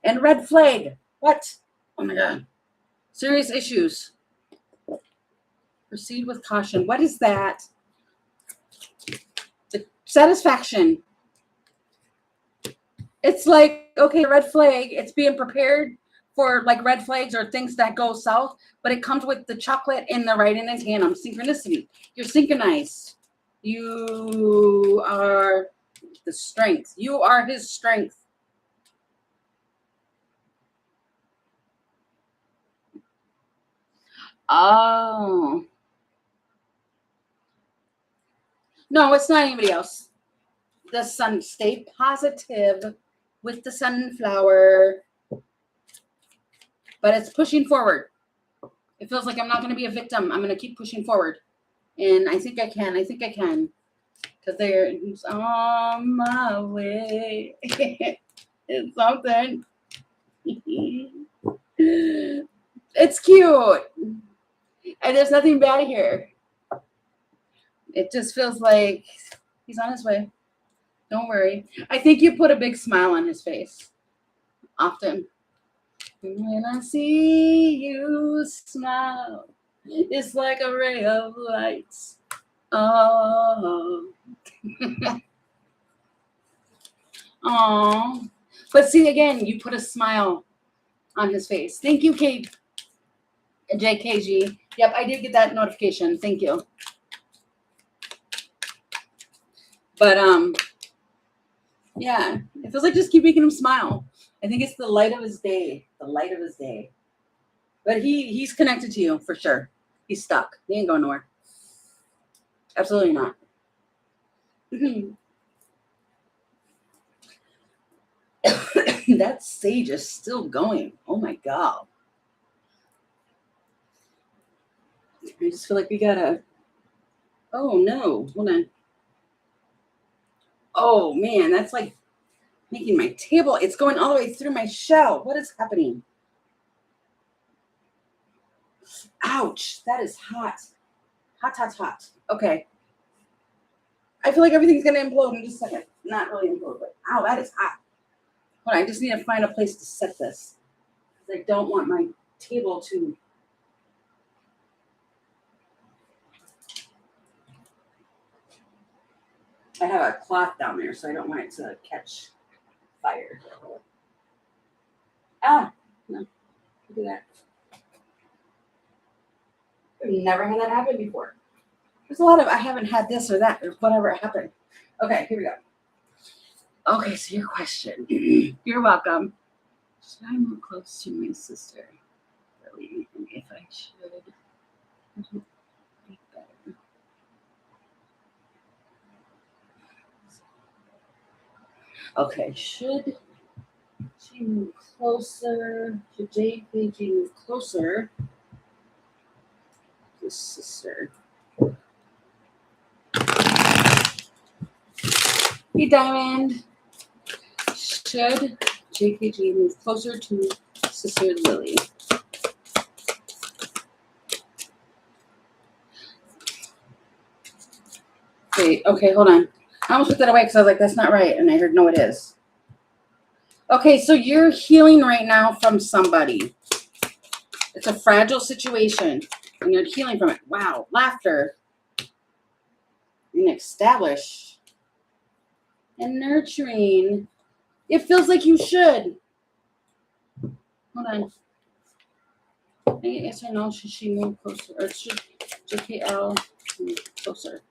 A: And red flag. What? Oh my God. Serious issues. Proceed with caution. What is that? The satisfaction. It's like, okay, red flag. It's being prepared for like red flags or things that go south, but it comes with the chocolate and the writing in tandem. Synchronicity. You're synchronized. You are the strength. You are his strength. Oh. No, it's not anybody else. The sun. Stay positive with the sunflower. But it's pushing forward. It feels like I'm not going to be a victim. I'm going to keep pushing forward. And I think I can. I think I can. Because they're on my way. It's something. It's cute. And there's nothing bad here. It just feels like he's on his way. Don't worry. I think you put a big smile on his face often. When I see you smile, it's like a ray of light. Oh. Oh. But see, again, you put a smile on his face. Thank you, JKG. Yep, I did get that notification. Thank you. But yeah, it feels like just keep making him smile. I think it's the light of his day. The light of his day. But he's connected to you for sure. He's stuck. He ain't going nowhere. Absolutely not. That sage is still going. Oh my god. I just feel like we gotta. Oh no. Hold on. Oh man, that's like making my table. It's going all the way through my shell. What is happening? Ouch. That is hot. Hot, hot, hot. Okay. I feel like everything's gonna implode in just a second. Not really implode, but ow, that is hot. Hold on, I just need to find a place to set this. I don't want my table to. I have a cloth down there, so I don't want it to catch fire. Ah, no, look at that. I've never had that happen before. There's a lot of I haven't had this or that or whatever happened. Okay, here we go. Okay, so your question. You're welcome. Should I move close to my sister? Really? And if I should, would it be better? Okay, should she move closer? Should JKG move closer to sister? Hey, Diamond. Should JKG move closer to sister Lily? Wait, okay, hold on. I almost put that away because I was like, that's not right. And I heard, no, it is. Okay, so you're healing right now from somebody. It's a fragile situation, and you're healing from it. Wow, laughter. And establish. And nurturing. It feels like you should. Hold on. Yes or no, should she move closer? Or should JKL move closer?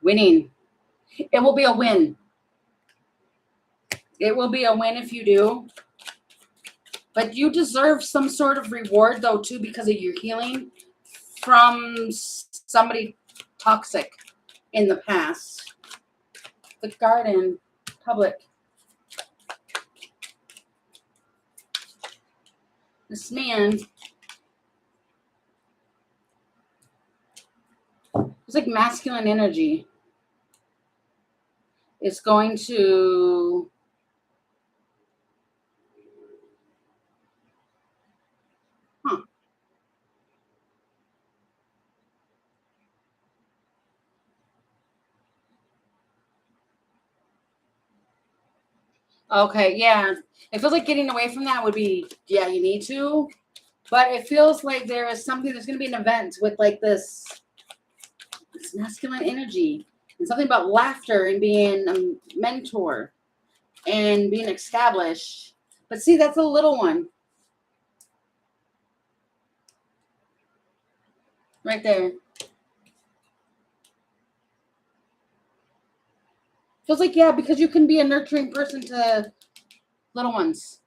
A: Winning. It will be a win. It will be a win if you do. But you deserve some sort of reward, though, too, because of your healing from somebody toxic in the past. The garden, public. This man, it's like masculine energy. It's going to... Okay, yeah. It feels like getting away from that would be, yeah, you need to. But it feels like there is something, there's going to be an event with like this masculine energy. And something about laughter and being a mentor and being established. But see, that's a little one. Right there. Feels like, yeah, because you can be a nurturing person to little ones.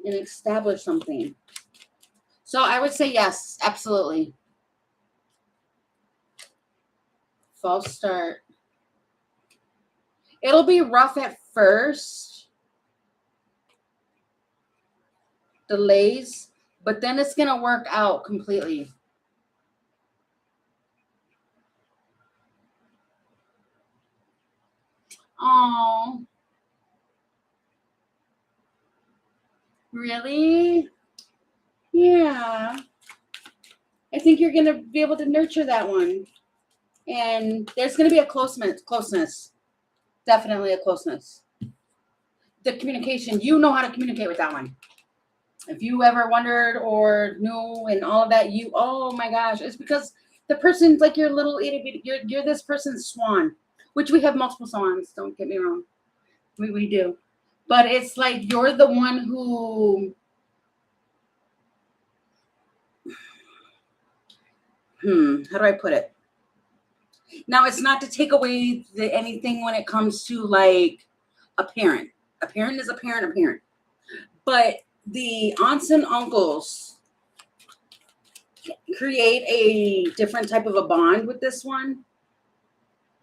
A: And establish something. So I would say yes, absolutely. False start. It'll be rough at first. Delays. But then it's going to work out completely. Oh. Really? Yeah. I think you're going to be able to nurture that one. And there's going to be a closeness. Definitely a closeness. The communication, you know how to communicate with that one. If you ever wondered or knew and all of that, oh my gosh, it's because the person's like your little itty bitty, you're this person's swan, which we have multiple swans, don't get me wrong. We do. But it's like you're the one who, how do I put it? Now, it's not to take away anything when it comes to like a parent. A parent is a parent. But the aunts and uncles create a different type of a bond with this one,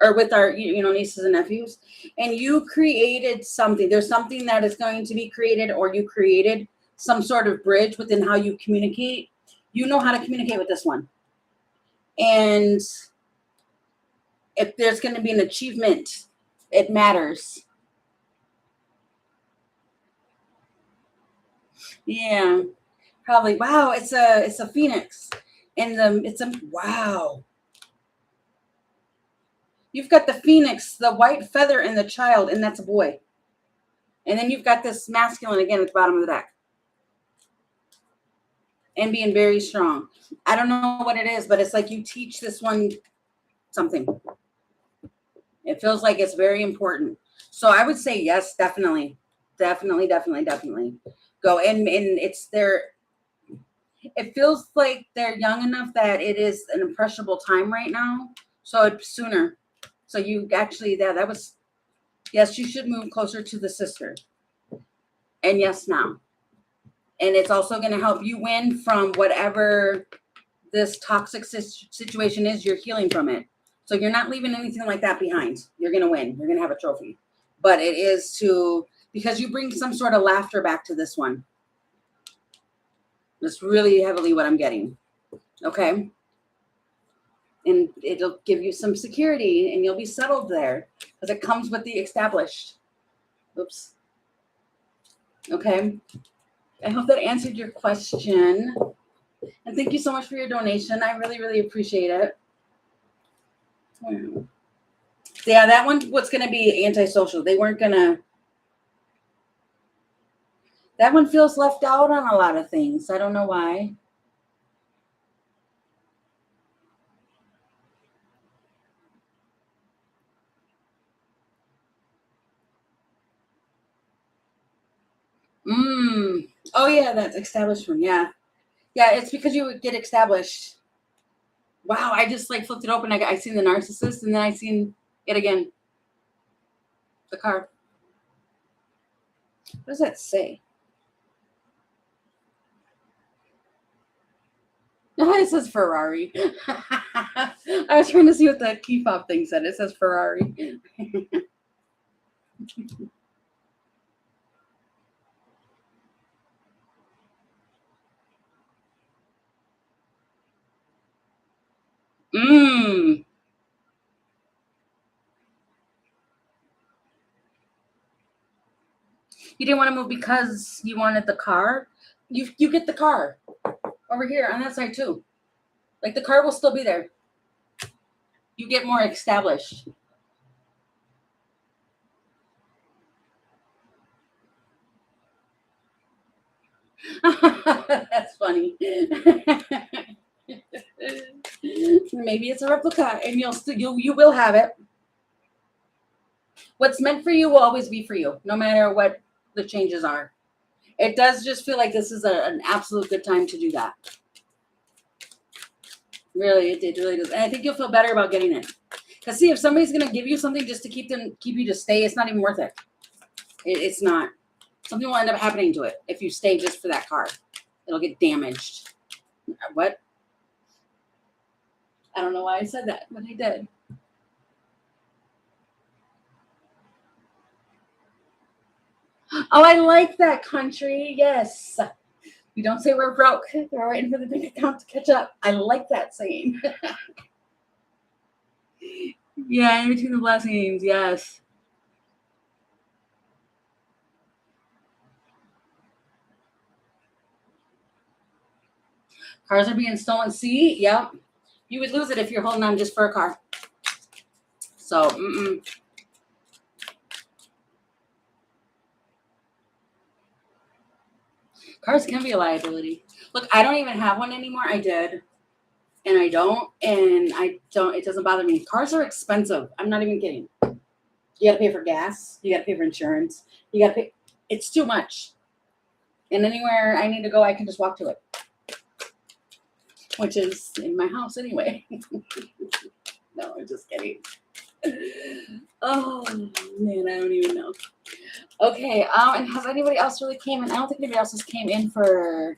A: or with our nieces and nephews. And you created something. There's something that is going to be created, or you created some sort of bridge within how you communicate. You know how to communicate with this one. And if there's going to be an achievement, it matters. Yeah, probably. Wow, it's a phoenix, and it's a wow. You've got the phoenix, the white feather, and the child, and that's a boy. And then you've got this masculine again at the bottom of the deck, and being very strong. I don't know what it is, but it's like you teach this one something. It feels like it's very important. So I would say yes, definitely. Go. And it's their, it feels like they're young enough that it is an impressionable time right now. So it's sooner. So you actually, that was, yes, you should move closer to the sister. And yes, now. And it's also going to help you win from whatever this toxic situation is. You're healing from it. So you're not leaving anything like that behind. You're going to win. You're going to have a trophy. But it is because you bring some sort of laughter back to this one. That's really heavily what I'm getting. Okay. And it'll give you some security, and you'll be settled there because it comes with the established. Oops. Okay. I hope that answered your question. And thank you so much for your donation. I really, really appreciate it. Yeah, that one was going to be antisocial. They weren't going to. That one feels left out on a lot of things. I don't know why. Oh, yeah, that's established one. Yeah. Yeah, it's because you would get established. Wow, I just like flipped it open. I seen the narcissist, and then I seen it again. The car. What does that say? No, it says Ferrari. I was trying to see what the key fob thing said. It says Ferrari. You didn't want to move because you wanted the car. You get the car over here on that side too. Like the car will still be there. You get more established. That's funny. Maybe it's a replica, and you will have it. What's meant for you will always be for you, no matter what the changes are. It does just feel like this is an absolute good time to do that. Really, it really does. And I think you'll feel better about getting it. Because see, if somebody's gonna give you something just to keep you to stay, it's not even worth it. It's not. Something will end up happening to it if you stay just for that car. It'll get damaged. What? I don't know why I said that, but I did. Oh, I like that, country. Yes. We don't say we're broke. We're waiting for the bank account to catch up. I like that saying. Yeah, in between the blessings. Yes. Cars are being stolen. See, yep. You would lose it if you're holding on just for a car. So, cars can be a liability. Look, I don't even have one anymore. I did. And I don't. It doesn't bother me. Cars are expensive. I'm not even kidding. You got to pay for gas. You got to pay for insurance. You got to pay. It's too much. And anywhere I need to go, I can just walk to it. Which is in my house anyway. No, I'm just kidding. Oh, man, I don't even know. Okay, and has anybody else really came in? I don't think anybody else has came in for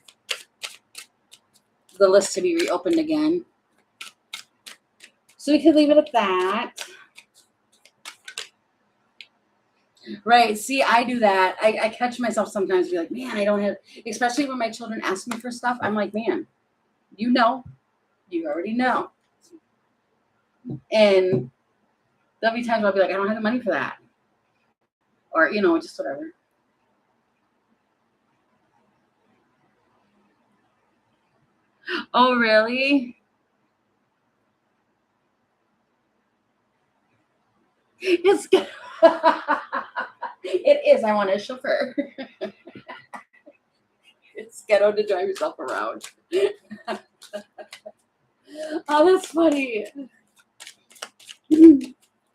A: the list to be reopened again. So we could leave it at that. Right. See, I do that. I catch myself sometimes be like, man, I don't have, especially when my children ask me for stuff. I'm like, man, you already know. And there'll be times I'll be like, I don't have the money for that. Or, just whatever. Oh, really? It's good. It is. I want a chauffeur. It's ghetto to drive yourself around. Oh, that's funny.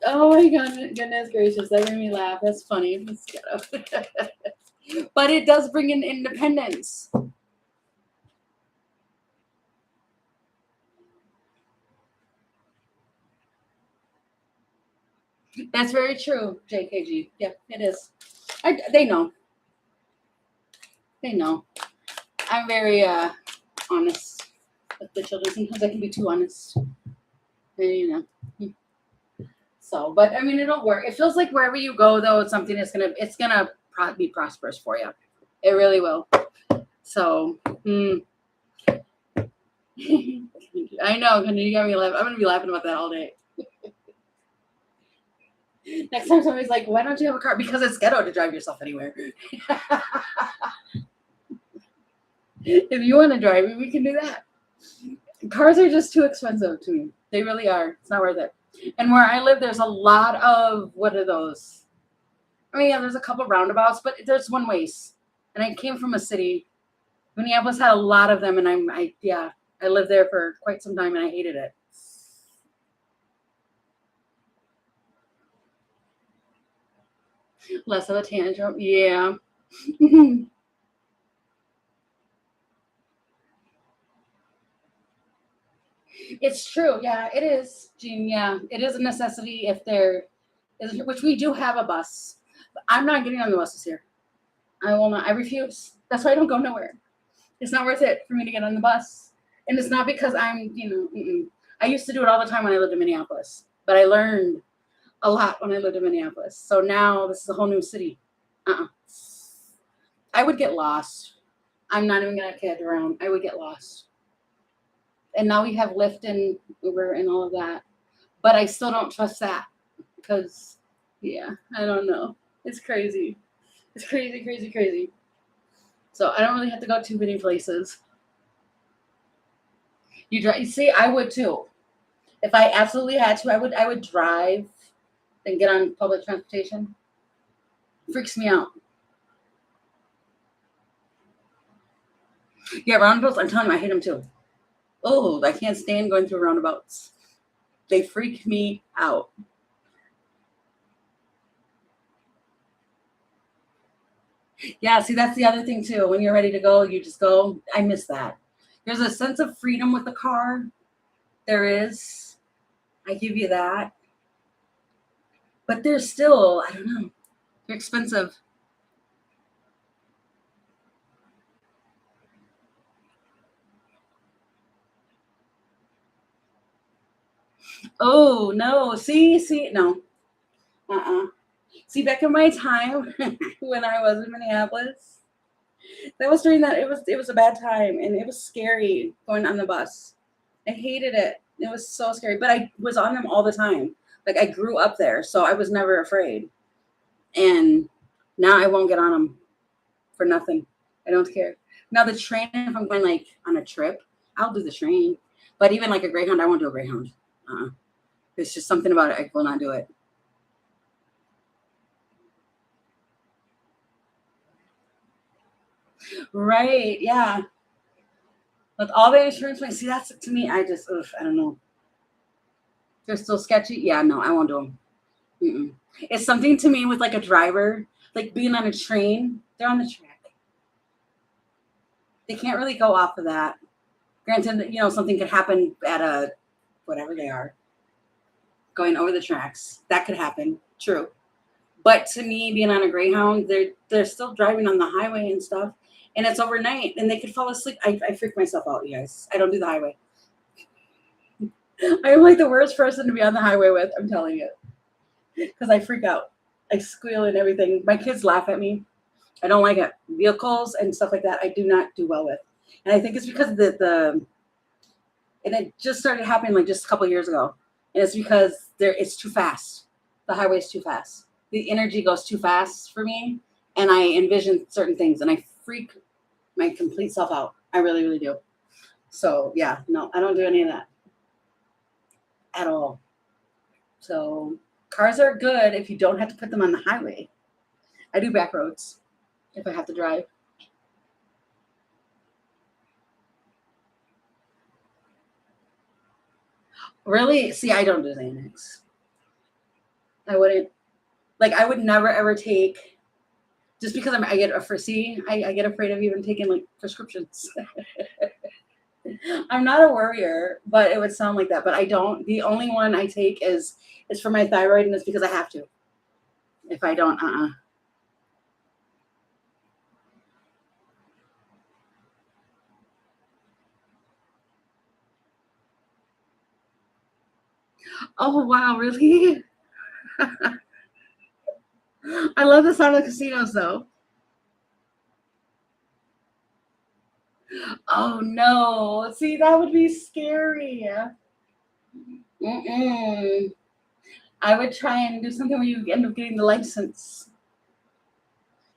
A: Oh my goodness gracious, that made me laugh. That's funny. It's ghetto. But it does bring in independence. That's very true, JKG. Yeah, it is. They know. They know. I'm very honest with the children. Sometimes I can be too honest. And, So, but I mean, it'll work. It feels like wherever you go, though, it's something that's it's gonna be prosperous for you. It really will. So, I know, you got me laughing. I'm gonna be laughing about that all day. Next time somebody's like, why don't you have a car? Because it's ghetto to drive yourself anywhere. If you want to drive, we can do that. Cars are just too expensive to me. They really are. It's not worth it. And where I live, there's a lot of, what are those? I mean, yeah, there's a couple roundabouts, but there's one ways. And I came from a city. Minneapolis had a lot of them, and I lived there for quite some time, and I hated it. Less of a tantrum. Yeah. It's true. Yeah, it is, Jean. Yeah, it is a necessity if there is, which we do have a bus. But I'm not getting on the buses here. I will not. I refuse. That's why I don't go nowhere. It's not worth it for me to get on the bus. And it's not because I'm, I used to do it all the time when I lived in Minneapolis, but I learned a lot when I lived in Minneapolis. So now this is a whole new city. I would get lost. I'm not even going to kid around. I would get lost. And now we have Lyft and Uber and all of that. But I still don't trust that because, I don't know. It's crazy. It's crazy, crazy, crazy. So I don't really have to go too many places. You drive. You see, I would too. If I absolutely had to, I would drive and get on public transportation. Freaks me out. Yeah, roundabouts. I'm telling you, I hate them too. Oh, I can't stand going through roundabouts. They freak me out. Yeah, see, that's the other thing too. When you're ready to go, you just go. I miss that. There's a sense of freedom with the car. There is. I give you that. But they're still, I don't know. They're expensive. Oh, no. See, no. See, back in my time when I was in Minneapolis, that was during that it was a bad time and it was scary going on the bus. I hated it. It was so scary. But I was on them all the time. Like I grew up there, so I was never afraid. And now I won't get on them for nothing. I don't care. Now the train, if I'm going like on a trip, I'll do the train. But even like a Greyhound, I won't do a Greyhound. There's just something about it. I will not do it. Right. Yeah. With all the insurance money, see, that's to me, I don't know. They're still sketchy. Yeah, no, I won't do them. Mm-mm. It's something to me with like a driver, like being on a train. They're on the track. They can't really go off of that. Granted, something could happen at a whatever they are going over the tracks. That could happen. True. But to me, being on a Greyhound, they're still driving on the highway and stuff, and it's overnight, and they could fall asleep. I freak myself out, you guys. I don't do the highway. I'm like the worst person to be on the highway with. I'm telling you, because I freak out. I squeal and everything. My kids laugh at me. I don't like it. Vehicles and stuff like that, I do not do well with, and I think it's because of and it just started happening like just a couple of years ago, and it's because it's too fast. The highway is too fast. The energy goes too fast for me, and I envision certain things, and I freak my complete self out. I really, really do. So yeah, no, I don't do any of that at all. So cars are good if you don't have to put them on the highway. I do back roads if I have to drive. Really? See, I don't do Xanax. I wouldn't. Like, I would never ever take, just because I get I get afraid of even taking like prescriptions. I'm not a worrier, but it would sound like that. But I don't. The only one I take is for my thyroid, and it's because I have to. If I don't, Oh wow, really? I love the sound of casinos, though. Oh no! See, that would be scary. Mm-mm. I would try and do something where you end up getting the license.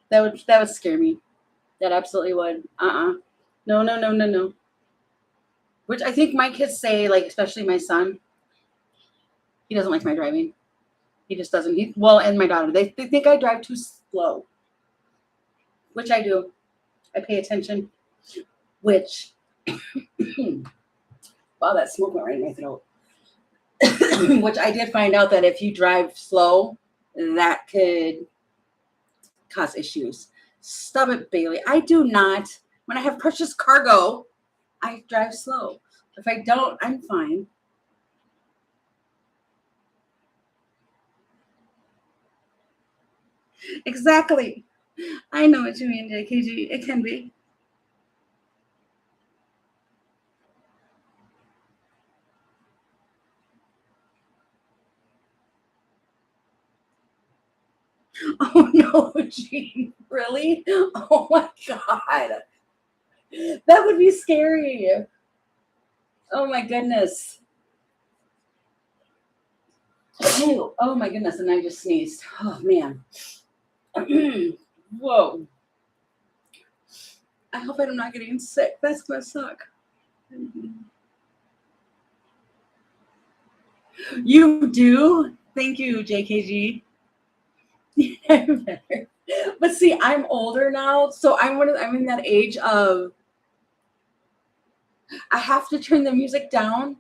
A: That would scare me. That absolutely would. No, no, no, no, no. Which I think my kids say, like, especially my son, he doesn't like my driving. He just doesn't. And my daughter, they think I drive too slow, which I do. I pay attention, which, wow, that smoke went right in my throat. Which I did find out that if you drive slow, that could cause issues. Stop it, Bailey. I do not. When I have precious cargo, I drive slow. If I don't, I'm fine. Exactly. I know what you mean, JKG. It can be. Oh no, Gene. Really? Oh my God. That would be scary. Oh my goodness. Oh my goodness. And I just sneezed. Oh man. Whoa. I hope I'm not getting sick. That's gonna suck. You do? Thank you, JKG. But see, I'm older now, so I'm in that age of I have to turn the music down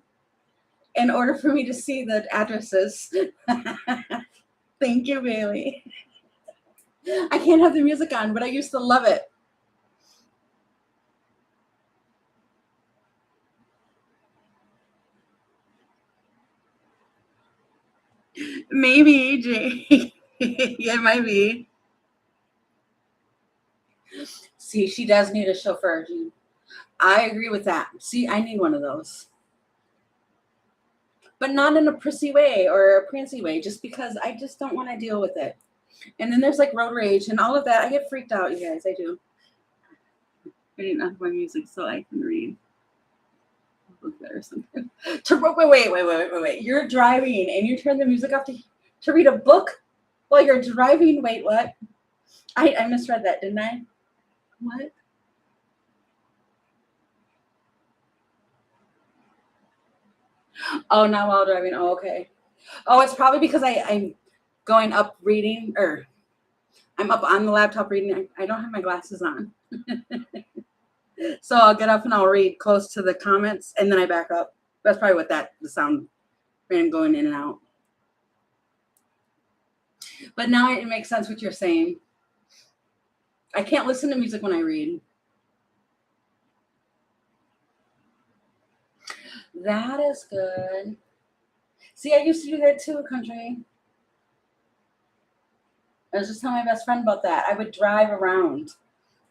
A: in order for me to see the addresses. Thank you, Bailey. I can't have the music on, but I used to love it. Maybe, Jay. Yeah, it might be. See, she does need a chauffeur. I agree with that. See, I need one of those. But not in a prissy way or a prancy way, just because I just don't want to deal with it. And then there's like road rage and all of that. I get freaked out, you guys. I do. I need enough my music so I can read a book there or something. Wait. You're driving and you turn the music off to read a book while you're driving. Wait, what? I misread that, didn't I? What? Oh, not while driving. Oh, okay. Oh, it's probably because I'm going up reading, or I'm up on the laptop reading. I don't have my glasses on. So I'll get up and I'll read close to the comments and then I back up. That's probably what the sound ran going in and out. But now it makes sense what you're saying. I can't listen to music when I read. That is good. See, I used to do that too, country. I was just telling my best friend about that. I would drive around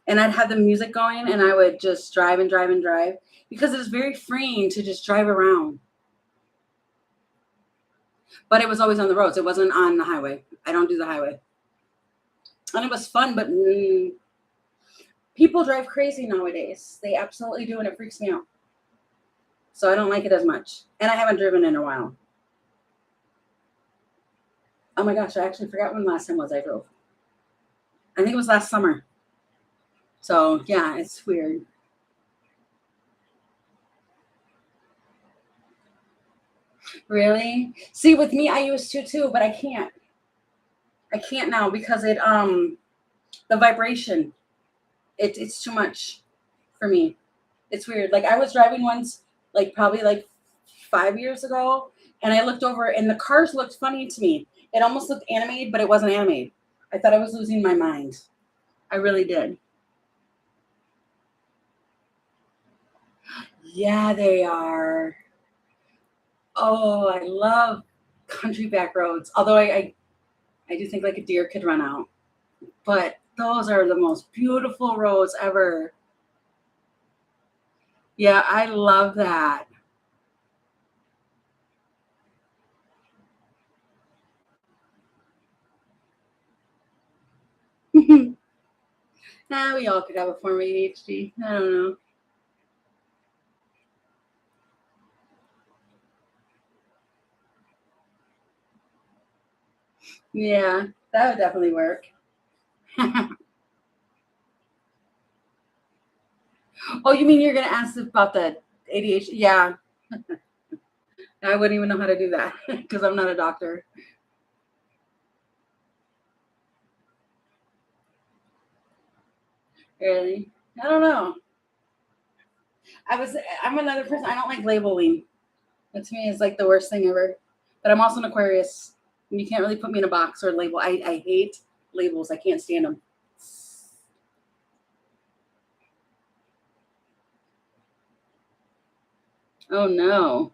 A: and I'd have the music going and I would just drive and drive and drive because it was very freeing to just drive around. But it was always on the roads. It wasn't on the highway. I don't do the highway. And it was fun, but people drive crazy nowadays. They absolutely do, and it freaks me out. So I don't like it as much. And I haven't driven in a while. Oh my gosh, I actually forgot when the last time was I drove. I think it was last summer. So yeah, it's weird. Really? See, with me, I used to too, but I can't. I can't now because the vibration, it's too much for me. It's weird. Like I was driving once, like probably like 5 years ago, and I looked over and the cars looked funny to me. It almost looked animated, but it wasn't animated. I thought I was losing my mind. I really did. Yeah, they are. Oh, I love country back roads. Although I do think like a deer could run out. But those are the most beautiful roads ever. Yeah, I love that. Nah, we all could have a form of ADHD. I don't know. Yeah, that would definitely work. Oh, you mean you're gonna ask about the ADHD? Yeah, I wouldn't even know how to do that because I'm not a doctor. Really? I don't know. I'm another person. I don't like labeling. That to me is like the worst thing ever. But I'm also an Aquarius. And you can't really put me in a box or a label. I hate labels. I can't stand them. Oh no.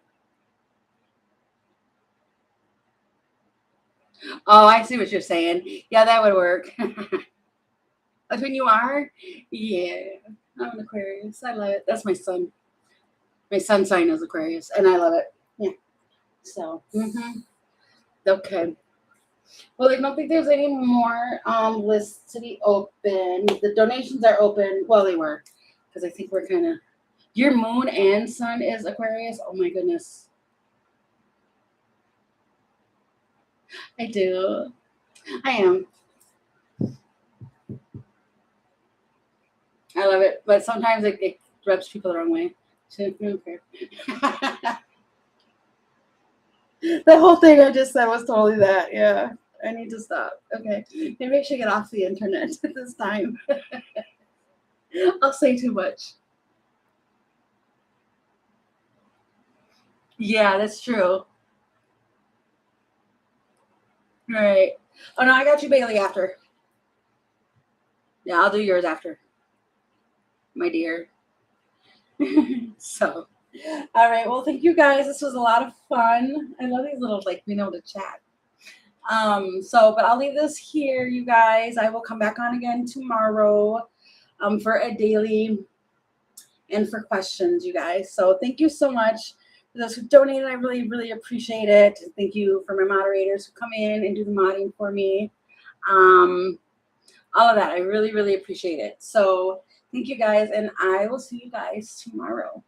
A: Oh, I see what you're saying. Yeah, that would work. That's when you are? Yeah. I'm an Aquarius. I love it. That's my son. My sun sign is Aquarius, and I love it. Yeah. So, okay. Well, I don't think there's any more lists to be open. The donations are open. Well, they were, because I think we're kind of. Your moon and sun is Aquarius. Oh my goodness, I do. I am. I love it, but sometimes it rubs people the wrong way. So, okay. The whole thing I just said was totally that. Yeah, I need to stop. Okay, maybe I should get off the internet at this time. I'll say too much. Yeah, that's true. All right. Oh no, I got you, Bailey. After. Yeah, I'll do yours after, my dear. So, all right. Well, thank you guys. This was a lot of fun. I love these little like being able to chat. But I'll leave this here, you guys. I will come back on again tomorrow, for a daily and for questions, you guys. So thank you so much for those who donated. I really, really appreciate it. Thank you for my moderators who come in and do the modding for me. Um, all of that. I really, really appreciate it. So thank you guys, and I will see you guys tomorrow.